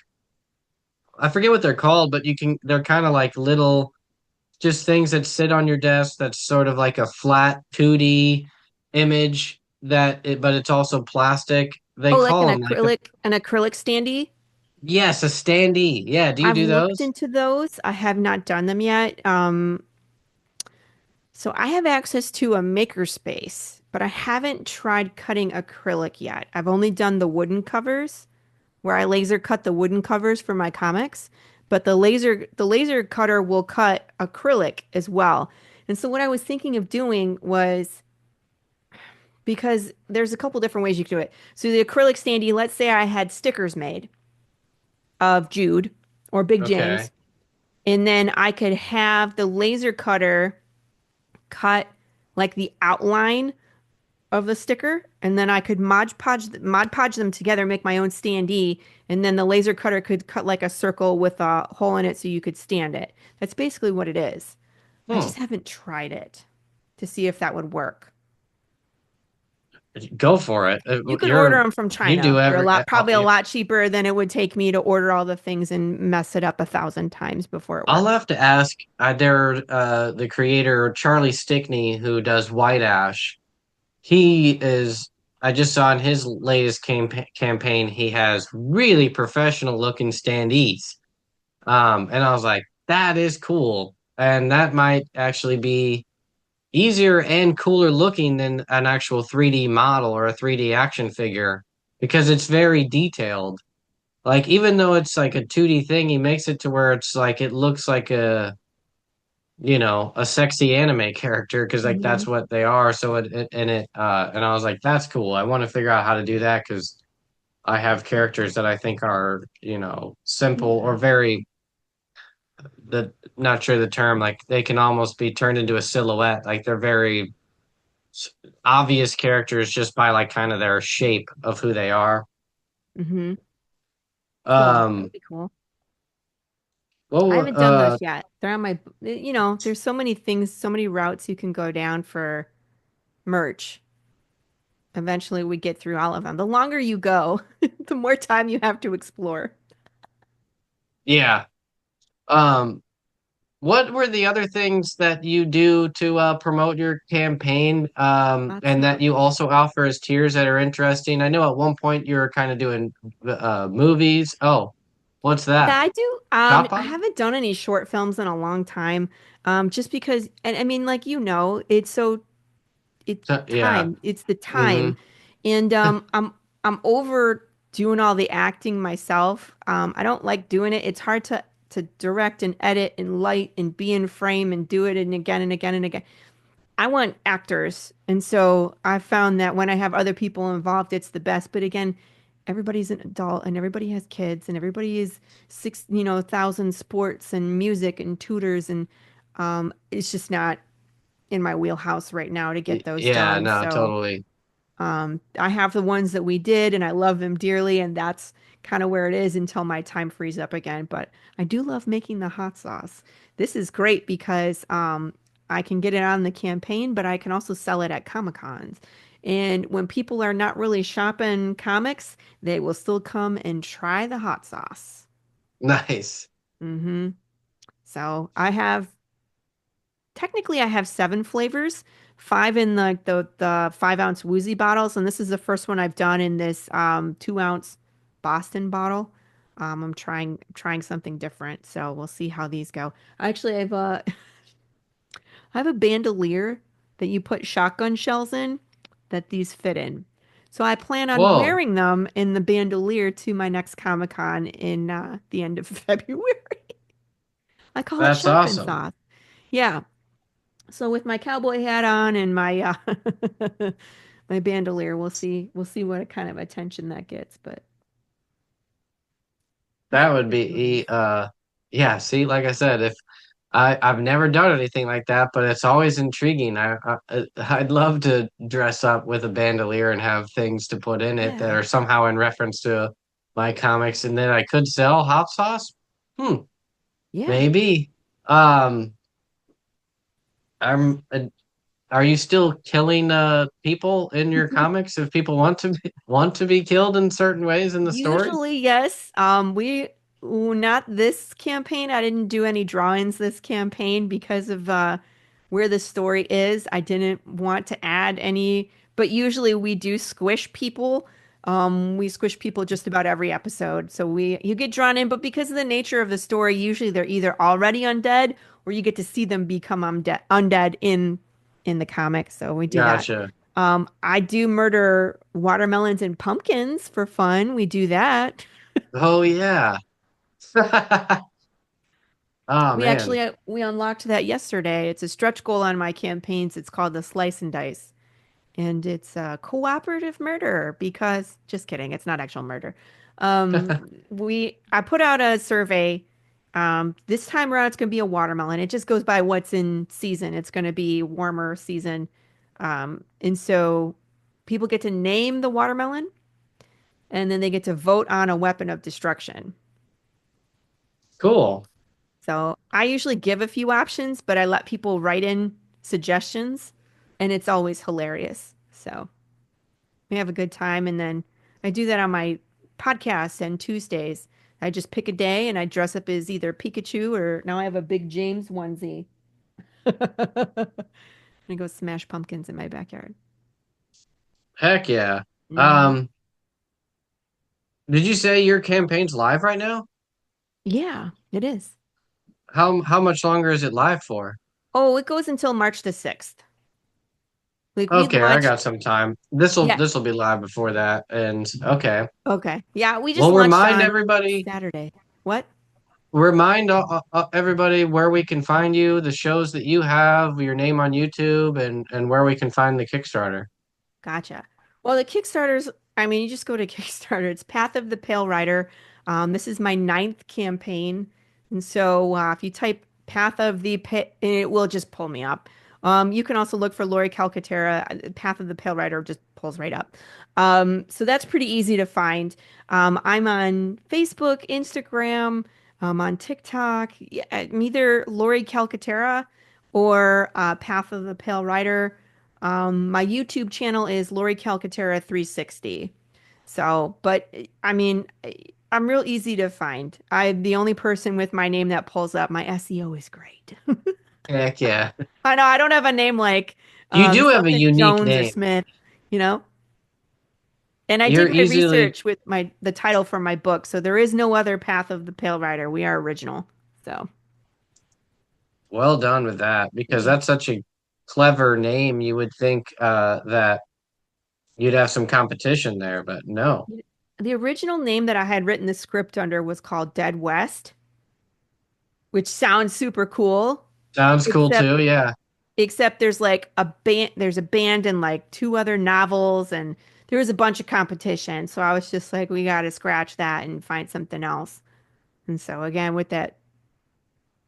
I forget what they're called, but they're kind of like little just things that sit on your desk that's sort of like a flat 2D image but it's also plastic. They oh, like call them like a an acrylic standee. yes, a standee. Yeah, do you I've do looked those? into those. I have not done them yet. So I have access to a makerspace, but I haven't tried cutting acrylic yet. I've only done the wooden covers where I laser cut the wooden covers for my comics, but the laser cutter will cut acrylic as well. And so what I was thinking of doing was because there's a couple different ways you can do it. So the acrylic standee, let's say I had stickers made of Jude or Big Okay. James, and then I could have the laser cutter cut like the outline of the sticker, and then I could Mod Podge them together, make my own standee, and then the laser cutter could cut like a circle with a hole in it so you could stand it. That's basically what it is. I Hmm. just haven't tried it to see if that would work. Go for it. You can order them from You do China. They're every, probably a lot cheaper than it would take me to order all the things and mess it up 1,000 times before it I'll works. have to ask the creator Charlie Stickney who does White Ash. He is I just saw in his latest campaign he has really professional looking standees. And I was like, that is cool. And that might actually be easier and cooler looking than an actual 3D model or a 3D action figure because it's very detailed. Like even though it's like a 2D thing, he makes it to where it's like it looks like a sexy anime character because like Hmm. that's what they are. So and I was like, that's cool. I want to figure out how to do that because I have characters that I think are, simple or Yeah. very the not sure the term, like they can almost be turned into a silhouette. Like they're very s- obvious characters just by like kind of their shape of who they are. Hmm. Cool. That would Um, be cool. I well, haven't done those yet. They're on my, there's so many things, so many routes you can go down for merch. Eventually, we get through all of them. The longer you go, the more time you have to explore. yeah. Um, what were the other things that you do to promote your campaign, Lots and of that you also offer as tiers that are interesting? I know at one point you were kind of doing movies. Oh, what's Yeah, that? I do. Shop I on? haven't done any short films in a long time. Just because, and I mean, like it's so it's Yeah. time. It's the Mm-hmm. time, and I'm over doing all the acting myself. I don't like doing it. It's hard to direct and edit and light and be in frame and do it and again and again and again. I want actors. And so I found that when I have other people involved, it's the best. But again, everybody's an adult and everybody has kids and everybody is thousand sports and music and tutors. And it's just not in my wheelhouse right now to get those Yeah, done. no, So totally. I have the ones that we did, and I love them dearly, and that's kind of where it is until my time frees up again. But I do love making the hot sauce. This is great because I can get it on the campaign, but I can also sell it at Comic Cons. And when people are not really shopping comics, they will still come and try the hot sauce. Nice. Hmm. So technically I have seven flavors, five in the 5 ounce woozy bottles, and this is the first one I've done in this 2 ounce Boston bottle. I'm trying something different, so we'll see how these go. Actually, I have a I have a bandolier that you put shotgun shells in that these fit in. So I plan on Whoa, wearing them in the bandolier to my next Comic Con in the end of February. I call it that's shotgun awesome. sauce. Yeah. So with my cowboy hat on and my my bandolier, we'll see what kind of attention that gets, but I That think would they're cute. be yeah, see, like I said, if I've never done anything like that, but it's always intriguing. I'd love to dress up with a bandolier and have things to put in it that Yeah. are somehow in reference to my comics, and then I could sell hot sauce. Hmm, Yeah. maybe. Um, I'm. Are you still killing people in your comics if people want to be killed in certain ways in the stories? Usually, yes. Not this campaign. I didn't do any drawings this campaign because of where the story is. I didn't want to add any, but usually we do squish people. We squish people just about every episode. So you get drawn in, but because of the nature of the story, usually they're either already undead or you get to see them become undead in the comic. So we do that. Gotcha. I do murder watermelons and pumpkins for fun. We do that. Oh yeah. Oh man. We unlocked that yesterday. It's a stretch goal on my campaigns. It's called the slice and dice. and it's a cooperative murder because just kidding, it's not actual murder. Um, I put out a survey. This time around, it's going to be a watermelon. It just goes by what's in season. It's going to be warmer season, and so people get to name the watermelon, and then they get to vote on a weapon of destruction. Cool. So I usually give a few options, but I let people write in suggestions, and it's always hilarious. So we have a good time, and then I do that on my podcast and Tuesdays. I just pick a day and I dress up as either Pikachu or now I have a big James onesie. I go smash pumpkins in my backyard. Heck yeah. Hmm. Um, did you say your campaign's live right now? Yeah, it is. How much longer is it live for? Oh, it goes until March the 6th. Like we Okay, I launched, got some time. This'll yeah. this'll be live before that. And okay. Okay. Yeah, we just Well, launched remind on everybody, Saturday. What? everybody where we can find you, the shows that you have, your name on YouTube, and where we can find the Kickstarter. Gotcha. Well, the Kickstarters, I mean, you just go to Kickstarter. It's Path of the Pale Rider. This is my ninth campaign. And so if you type Path of the Pale, it will just pull me up. You can also look for Laurie Calcaterra. Path of the Pale Rider just pulls right up. So that's pretty easy to find. I'm on Facebook, Instagram, on TikTok. Yeah, I'm either Laurie Calcaterra or Path of the Pale Rider. My YouTube channel is Laurie Calcaterra 360. So, but I mean, I'm real easy to find. I'm the only person with my name that pulls up. My SEO is great. Heck yeah. I know I don't have a name like You do have a something unique Jones or name. Smith, you know? And I You're did my easily research with the title for my book, so there is no other Path of the Pale Rider. We are original. So, well done with that because yeah. that's such a clever name. You would think that you'd have some competition there, but no. The original name that I had written the script under was called Dead West, which sounds super cool. Sounds cool Except too. Yeah. there's like a band and like two other novels and there was a bunch of competition. So I was just like, we got to scratch that and find something else. And so again, with that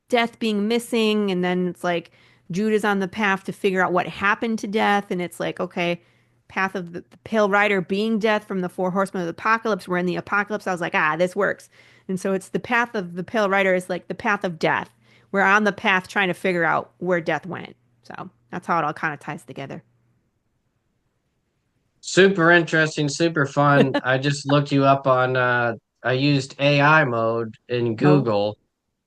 death being missing, and then it's like Judah's on the path to figure out what happened to death, and it's like, okay, path of the Pale Rider being death from the four horsemen of the apocalypse. We're in the apocalypse. I was like, this works. And so it's the path of the Pale Rider is like the path of death. We're on the path trying to figure out where death went. So that's how it all kind of ties together. Super interesting, super fun. I just looked you up on I used AI mode in Oh, Google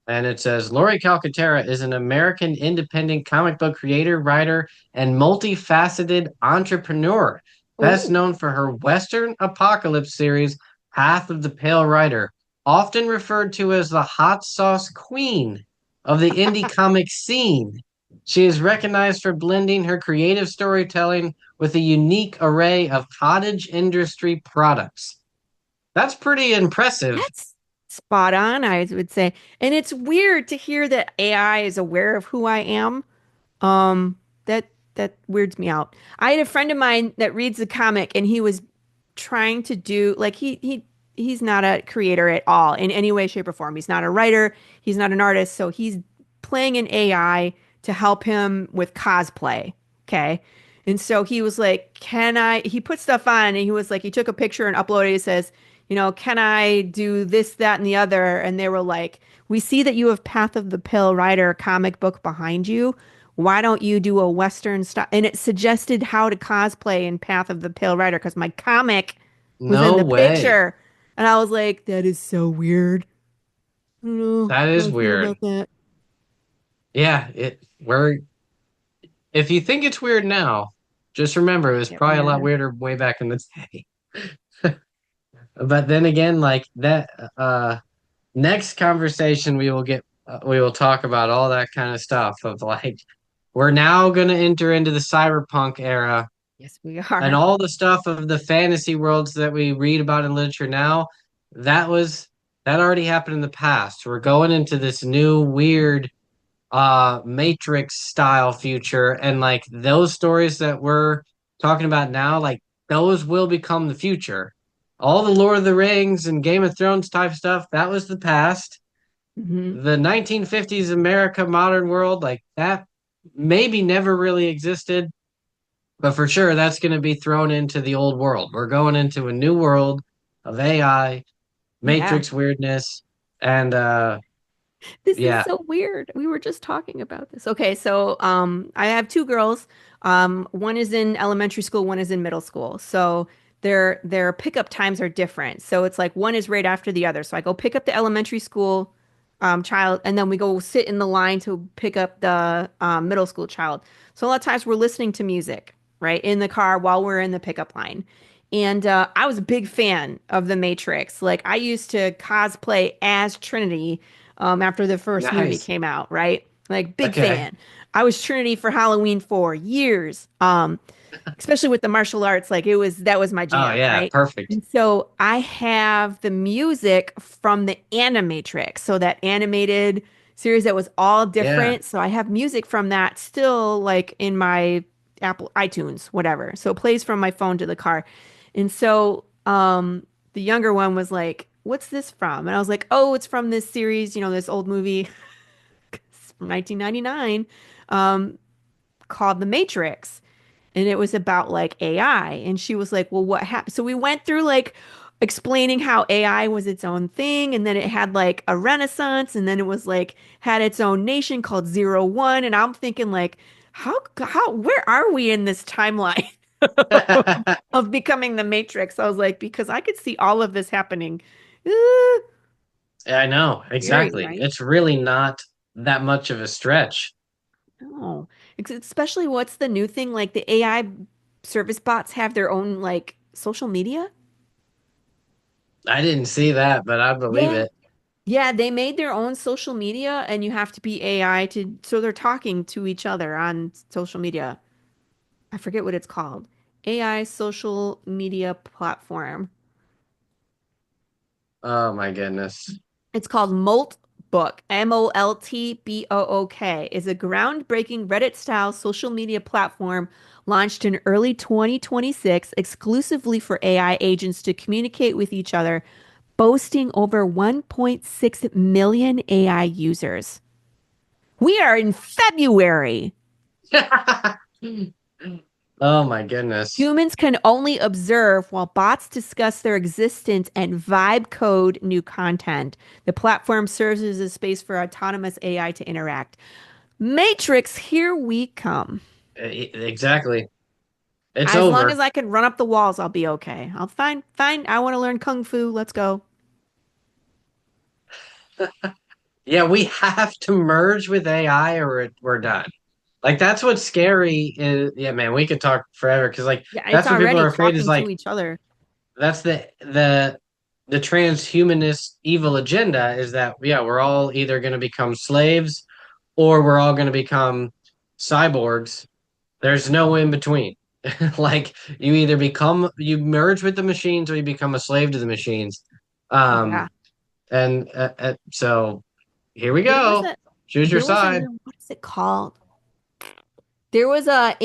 and it says Laurie Calcaterra is an American independent comic book creator, writer, and multifaceted entrepreneur, best oh, known for her Western apocalypse series, Path of the Pale Rider, often referred to as the hot sauce queen of the indie comic scene. She is recognized for blending her creative storytelling with a unique array of cottage industry products. That's pretty impressive. that's spot on, I would say. And it's weird to hear that AI is aware of who I am. Um, that that weirds me out. I had a friend of mine that reads the comic and he was trying to do like he's not a creator at all in any way, shape, or form. He's not a writer, he's not an artist, so he's playing an AI to help him with cosplay. Okay. And so he was like, he put stuff on and he was like, he took a picture and uploaded it. He says, can I do this, that, and the other? And they were like, we see that you have Path of the Pale Rider comic book behind you. Why don't you do a Western style? And it suggested how to cosplay in Path of the Pale Rider because my comic was in No the way. picture. And I was like, that is so weird. I don't know That how is I feel weird. about that. Yeah, we're if you think it's weird now, just remember it was Get probably a lot weirder. weirder way back in the day. But then again, like that next conversation we will talk about all that kind of stuff of like we're now going to enter into the cyberpunk era Yes, we and are. all the stuff of the fantasy worlds that we read about in literature now, that was that already happened in the past. We're going into this new weird Matrix style future and like those stories that we're talking about now, like those will become the future. All the Lord of the Rings and Game of Thrones type stuff, that was the past. Hmm. The 1950s America modern world, like that maybe never really existed, but for sure that's going to be thrown into the old world. We're going into a new world of AI, Yeah. Matrix weirdness, and This is yeah, so weird. We were just talking about this. Okay, so I have two girls. One is in elementary school, one is in middle school. So their pickup times are different. So it's like one is right after the other. So I go pick up the elementary school child, and then we go sit in the line to pick up the middle school child. So a lot of times we're listening to music, right, in the car while we're in the pickup line. And I was a big fan of The Matrix. Like I used to cosplay as Trinity after the first movie nice. came out, right? Like big Okay. fan. I was Trinity for Halloween for years. Especially with the martial arts, like it was that was my Oh jam, yeah, right? perfect. And so I have the music from the Animatrix, so that animated series that was all Yeah. different. So I have music from that still like in my Apple iTunes, whatever. So it plays from my phone to the car. And so the younger one was like, "What's this from?" And I was like, "Oh, it's from this series, this old movie from 1999 called The Matrix." And it was about like AI. And she was like, "Well, what happened?" So we went through like explaining how AI was its own thing, and then it had like a renaissance, and then it was like had its own nation called Zero One. And I'm thinking like, where are we in this timeline of becoming the Matrix? I was like, because I could see all of this happening. Uh, I know, Scary, exactly. right? It's really not that much of a stretch. Oh, especially what's the new thing? Like the AI service bots have their own like social media. I didn't see that, but I believe Yeah. it. Yeah, they made their own social media and you have to be AI so they're talking to each other on social media. I forget what it's called. AI social media platform. Oh my goodness. It's called Molt Book, Moltbook, is a groundbreaking Reddit-style social media platform launched in early 2026 exclusively for AI agents to communicate with each other, boasting over 1.6 million AI users. We are in February. Oh my goodness. Humans can only observe while bots discuss their existence and vibe code new content. The platform serves as a space for autonomous AI to interact. Matrix, here we come. Exactly. It's As long over. as I can run up the walls, I'll be okay. I'll fine, fine. I want to learn kung fu. Let's go. Yeah, we have to merge with AI or we're done. Like that's what's scary is yeah, man, we could talk forever because like Yeah, it's that's what people already are afraid is talking like to each other. that's the transhumanist evil agenda is that yeah, we're all either going to become slaves or we're all going to become cyborgs. There's no in between. Like you merge with the machines or you become a slave to the machines. Yeah. Um so here we There was go. a Choose your there was a side. what is it called? There was an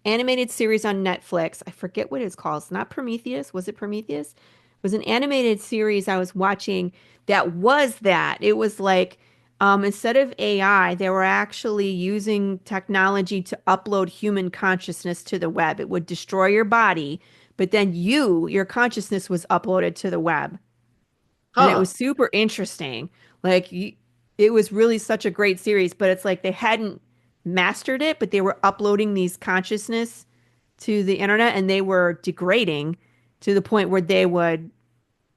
animated series on Netflix. I forget what it's called. It's not Prometheus. Was it Prometheus? It was an animated series I was watching that was that. It was like instead of AI, they were actually using technology to upload human consciousness to the web. It would destroy your body, but then your consciousness was uploaded to the web. And it Huh. was super interesting. Like it was really such a great series, but it's like they hadn't mastered it, but they were uploading these consciousness to the internet and they were degrading to the point where they would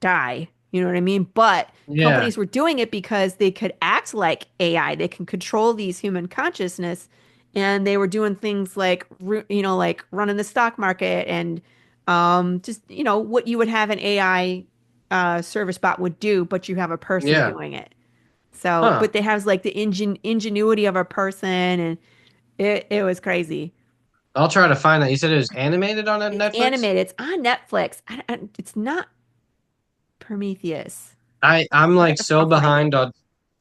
die. You know what I mean? But Yeah. companies were doing it because they could act like AI. They can control these human consciousness, and they were doing things like like running the stock market and just what you would have an AI service bot would do, but you have a person Yeah. doing it. So, Huh. but they have like the ingenuity of a person, and it was crazy. I'll try to find that. You said it was animated on It's Netflix? animated. It's on Netflix. It's not Prometheus. I'm like I'll so find it. behind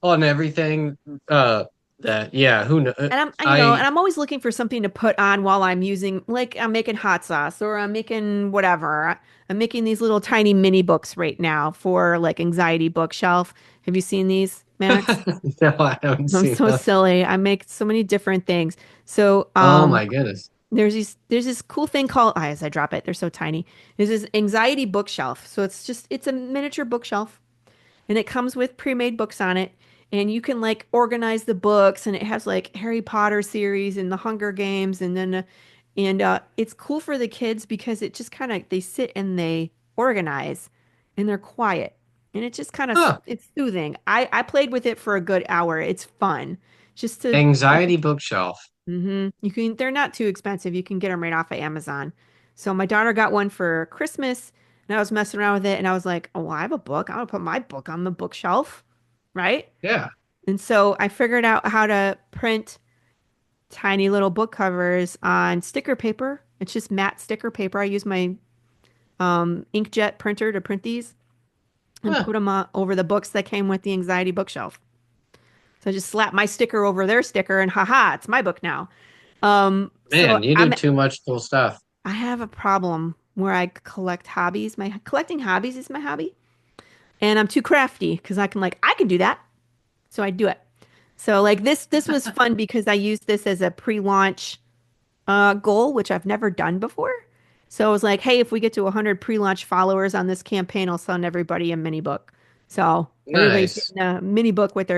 on everything uh that. Yeah, who know? And and I I'm always looking for something to put on while I'm using, like I'm making hot sauce or I'm making whatever. I'm making these little tiny mini books right now for like anxiety bookshelf. Have you seen these, Max? no, I haven't I'm seen so those. silly. I make so many different things. So, Oh my goodness. there's this cool thing called, as I drop it, they're so tiny. There's this anxiety bookshelf. So it's a miniature bookshelf and it comes with pre-made books on it and you can like organize the books and it has like Harry Potter series and the Hunger Games and then it's cool for the kids because it just kind of they sit and they organize and they're quiet and it just kind of Huh. it's soothing. I played with it for a good hour. It's fun just to Anxiety bookshelf. you can they're not too expensive. You can get them right off of Amazon. So my daughter got one for Christmas and I was messing around with it and I was like, "Oh, I have a book. I'm gonna put my book on the bookshelf." Right? Yeah. And so I figured out how to print tiny little book covers on sticker paper. It's just matte sticker paper. I use my inkjet printer to print these and Huh. put them over the books that came with the anxiety bookshelf. So I just slap my sticker over their sticker and haha, it's my book now. So Man, you do too much cool stuff. I have a problem where I collect hobbies. My collecting hobbies is my hobby. And I'm too crafty because I can do that. So I do it. So like this was fun because I used this as a pre-launch goal, which I've never done before. So I was like, hey, if we get to 100 pre-launch followers on this campaign, I'll send everybody a mini book. So everybody's Nice. getting a mini book with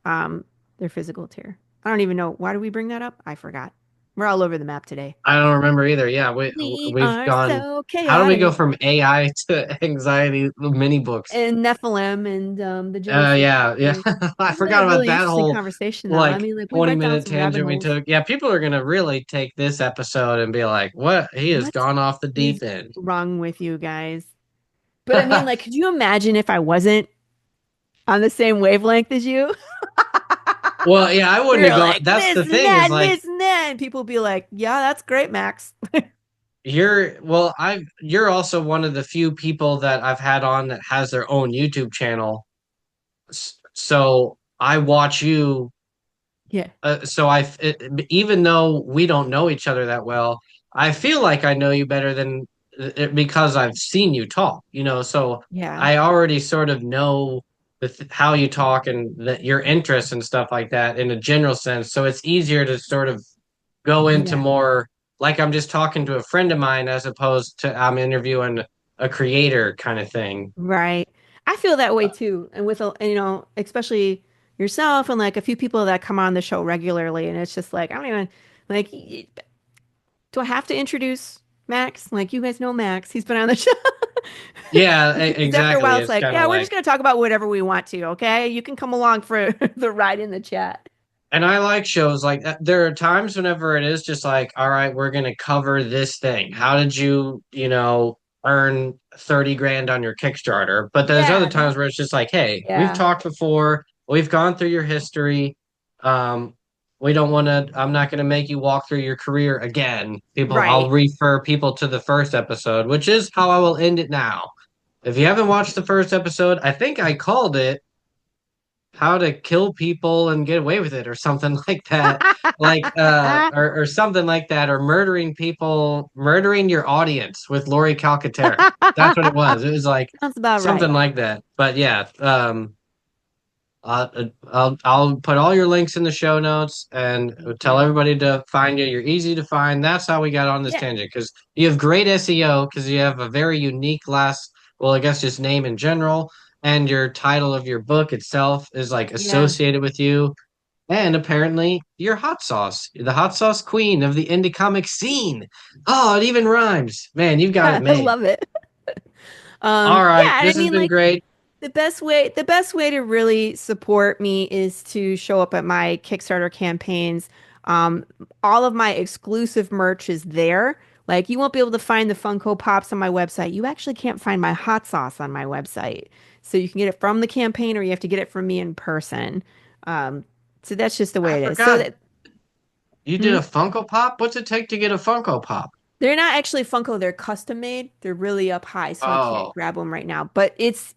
um, their physical tier. I don't even know. Why do we bring that up? I forgot. We're all over the map today. I don't remember either. Yeah, We we've are gone. so How do we go chaotic. from AI to anxiety mini books? And Nephilim and the jealousy Yeah, yeah. factor. I We had a forgot about really that interesting whole conversation, though. I like mean, like we 20 went down minute some rabbit tangent we holes. took. Yeah, people are gonna really take this episode and be like, "What? He has What gone off the is deep end." wrong with you guys? But I mean, like, could you imagine if I wasn't on the same wavelength as you? Well, yeah, I We wouldn't have were gone. like That's this the and thing that is and like this and that, and people be like, "Yeah, that's great, Max." you're also one of the few people that I've had on that has their own YouTube channel. So I watch you. Yeah, Even though we don't know each other that well, I feel like I know you better than because I've seen you talk, so yeah, I already sort of know how you talk and your interests and stuff like that in a general sense. So it's easier to sort of go into yeah. more like I'm just talking to a friend of mine as opposed to I'm interviewing a creator kind of thing. Right. I feel that way too. And with, especially yourself and like a few people that come on the show regularly. And it's just like, I don't even, like, do I have to introduce Max? Like, you guys know Max. He's been on the show. Yeah, Because after a exactly. while, it's It's like, kind of yeah, we're just like. going to talk about whatever we want to. Okay. You can come along for the ride in the chat. And I like shows like that. There are times whenever it is just like, all right, we're going to cover this thing. How did earn 30 grand on your Kickstarter? But there's other Yeah. times where it's just like, hey, we've Yeah. talked before. We've gone through your history. Um, we don't want to, I'm not going to make you walk through your career again. I'll Right. refer people to the first episode, which is how I will end it now. If you haven't watched the first episode, I think I called it how to kill people and get away with it or something like that or something like that or murdering people, murdering your audience with Laurie Calcaterra. That's what it was like Sounds about something right. like that, but yeah. I'll put all your links in the show notes and Thank tell you. everybody to find you. You're easy to find. That's how we got on this Yeah. tangent because you have great SEO because you have a very unique well, I guess just name in general, and your title of your book itself is like Yeah. associated with you. And apparently, you're hot sauce, the hot sauce queen of the indie comic scene. Oh, it even rhymes. Man, you've got it I made. love it. All right, Yeah, and I this has mean, been like, great. the best way to really support me is to show up at my Kickstarter campaigns. Um, all of my exclusive merch is there. Like you won't be able to find the Funko Pops on my website. You actually can't find my hot sauce on my website. So you can get it from the campaign or you have to get it from me in person. Um, so that's just the I way it is. So forgot. that You did hmm? a Funko Pop? What's it take to get a Funko Pop? They're not actually Funko, they're custom made. They're really up high, so I can't Oh, grab them right now. But it's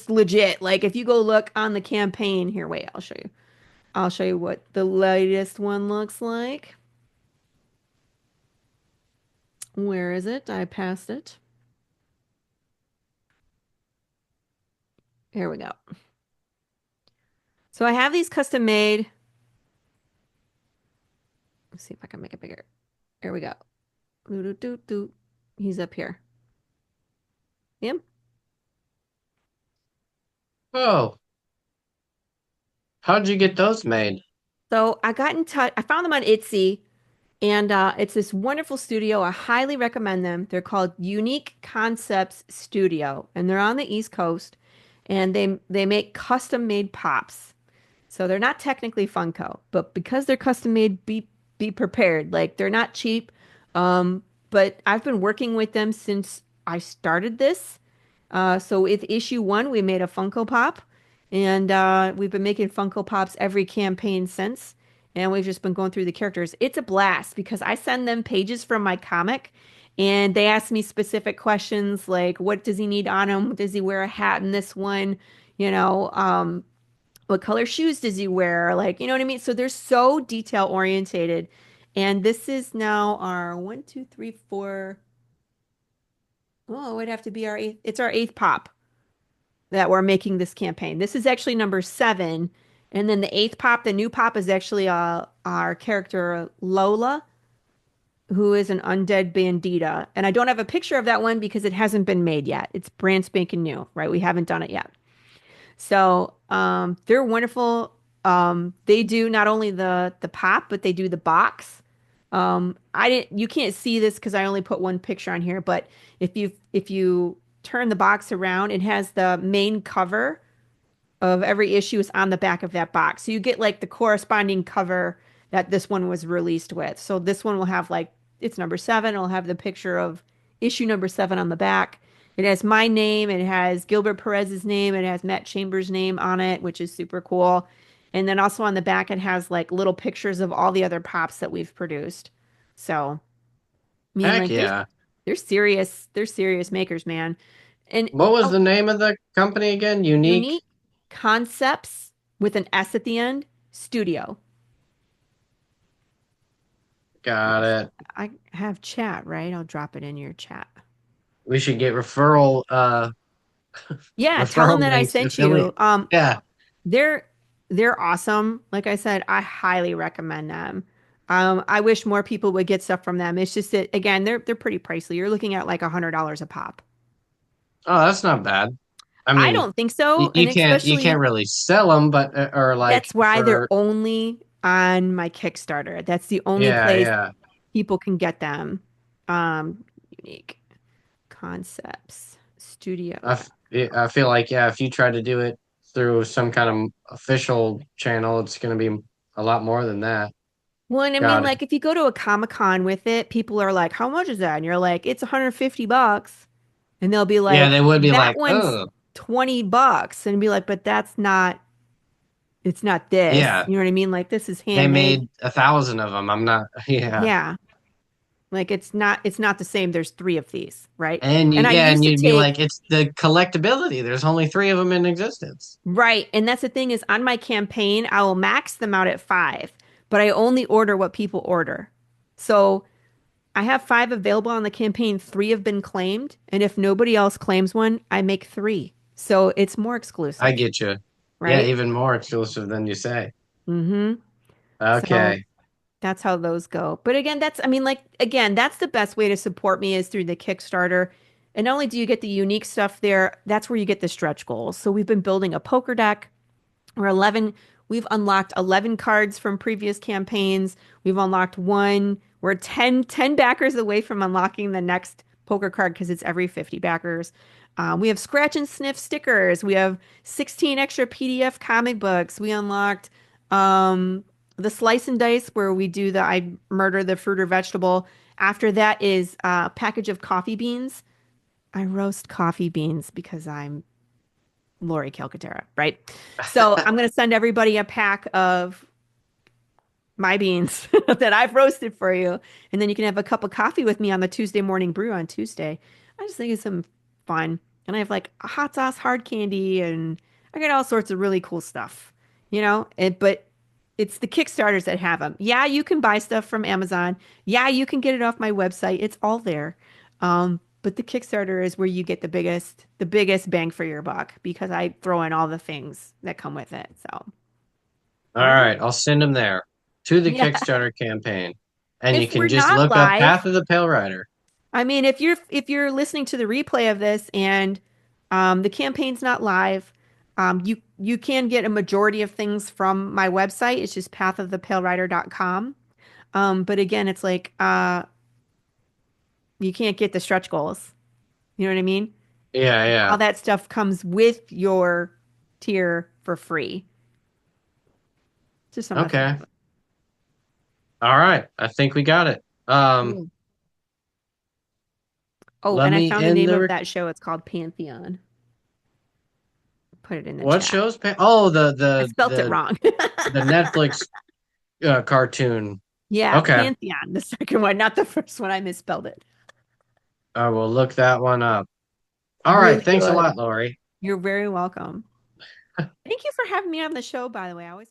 legit. Like if you go look on the campaign, here, wait, I'll show you. I'll show you what the latest one looks like. Where is it? I passed it. Here we go. So I have these custom made. Let's see if I can make it bigger. Here we go. Doo, doo, doo, doo. He's up here. Him. Oh, how'd you get those made? So I got in touch. I found them on Etsy, and it's this wonderful studio. I highly recommend them. They're called Unique Concepts Studio, and they're on the East Coast, and they make custom made pops. So they're not technically Funko, but because they're custom made, be prepared. Like they're not cheap. But I've been working with them since I started this. So with issue one, we made a Funko Pop, and we've been making Funko Pops every campaign since. And we've just been going through the characters. It's a blast because I send them pages from my comic, and they ask me specific questions like, what does he need on him? Does he wear a hat in this one? You know, what color shoes does he wear? Like, you know what I mean? So they're so detail orientated. And this is now our one, two, three, four. Oh, it would have to be our eighth. It's our eighth pop that we're making this campaign. This is actually number seven. And then the eighth pop, the new pop is actually our character Lola, who is an undead bandita. And I don't have a picture of that one because it hasn't been made yet. It's brand spanking new, right? We haven't done it yet. So they're wonderful. They do not only the pop, but they do the box. I didn't. You can't see this because I only put one picture on here. But if you turn the box around, it has the main cover of every issue is on the back of that box. So you get like the corresponding cover that this one was released with. So this one will have like it's number seven. It'll have the picture of issue number seven on the back. It has my name. It has Gilbert Perez's name. It has Matt Chambers' name on it, which is super cool. And then also on the back, it has like little pictures of all the other pops that we've produced. So, I mean, Heck like yeah. they're serious makers, man. And What was oh, the name of the company again? Unique? unique concepts with an S at the end, studio. Got it. I have chat, right? I'll drop it in your chat. We should get Yeah, tell them referral that I links, sent you. affiliate. Yeah. They're they're awesome. Like I said, I highly recommend them. I wish more people would get stuff from them. It's just that again, they're pretty pricey. You're looking at like $100 a pop. Oh, that's not bad. I I mean, don't think so, and you can't especially really sell them, but or like that's why they're for only on my Kickstarter. That's the only yeah, place yeah. people can get them. Unique concepts studio. I feel like yeah, if you try to do it through some kind of official channel, it's going to be a lot more than that. Well, and I mean, Got it. like, if you go to a Comic-Con with it, people are like, "How much is that?" And you're like, "It's $150." And they'll be Yeah, like, they would be "That like, one's oh, $20." And be like, "But that's not, it's not this." yeah, You know what I mean? Like, this is they handmade. made 1,000 of them. I'm not, yeah. Yeah. Like it's not the same. There's three of these, right? And And I yeah, and used to you'd be take, like, it's the collectability. There's only three of them in existence. right. And that's the thing is on my campaign, I will max them out at five, but I only order what people order. So I have five available on the campaign. Three have been claimed. And if nobody else claims one, I make three. So it's more I exclusive, get you. Yeah, right? even more exclusive than you say. Mm-hmm. So Okay. that's how those go. But again, I mean, like, again, that's the best way to support me is through the Kickstarter. And not only do you get the unique stuff there, that's where you get the stretch goals. So we've been building a poker deck. We're 11, we've unlocked 11 cards from previous campaigns. We've unlocked one. We're ten backers away from unlocking the next poker card because it's every 50 backers. We have scratch and sniff stickers. We have 16 extra PDF comic books. We unlocked the slice and dice where we do the I murder the fruit or vegetable. After that is a package of coffee beans. I roast coffee beans because I'm Laurie Calcaterra, right? So I'm going to send everybody a pack of my beans that I've roasted for you. And then you can have a cup of coffee with me on the Tuesday morning brew on Tuesday. I just think it's some fun. And I have like a hot sauce hard candy and I got all sorts of really cool stuff, you know? But It's the Kickstarters that have them. Yeah, you can buy stuff from Amazon. Yeah, you can get it off my website. It's all there. But the Kickstarter is where you get the biggest bang for your buck because I throw in all the things that come with it. So, All yeah. right, I'll send them there to the Yeah. Kickstarter campaign, and you If we're can just not look up Path live, of the Pale Rider. I mean, if you're listening to the replay of this and the campaign's not live, you can get a majority of things from my website. It's just pathofthepalerider.com. But again, it's like you can't get the stretch goals. You know what I mean? Yeah, All yeah. that stuff comes with your tier for free. Just something to think Okay. about. All right. I think we got it. Cool. Oh, Let and I me found the end name the of that show. It's called Pantheon. Put it in the what chat. shows? Oh, I spelt it wrong. the Netflix cartoon. Yeah, Okay. Pantheon, the second one, not the first one. I misspelled it. I will look that one up. All right. Really Thanks a good. lot, Lori. You're very welcome. Thank you for having me on the show, by the way. I always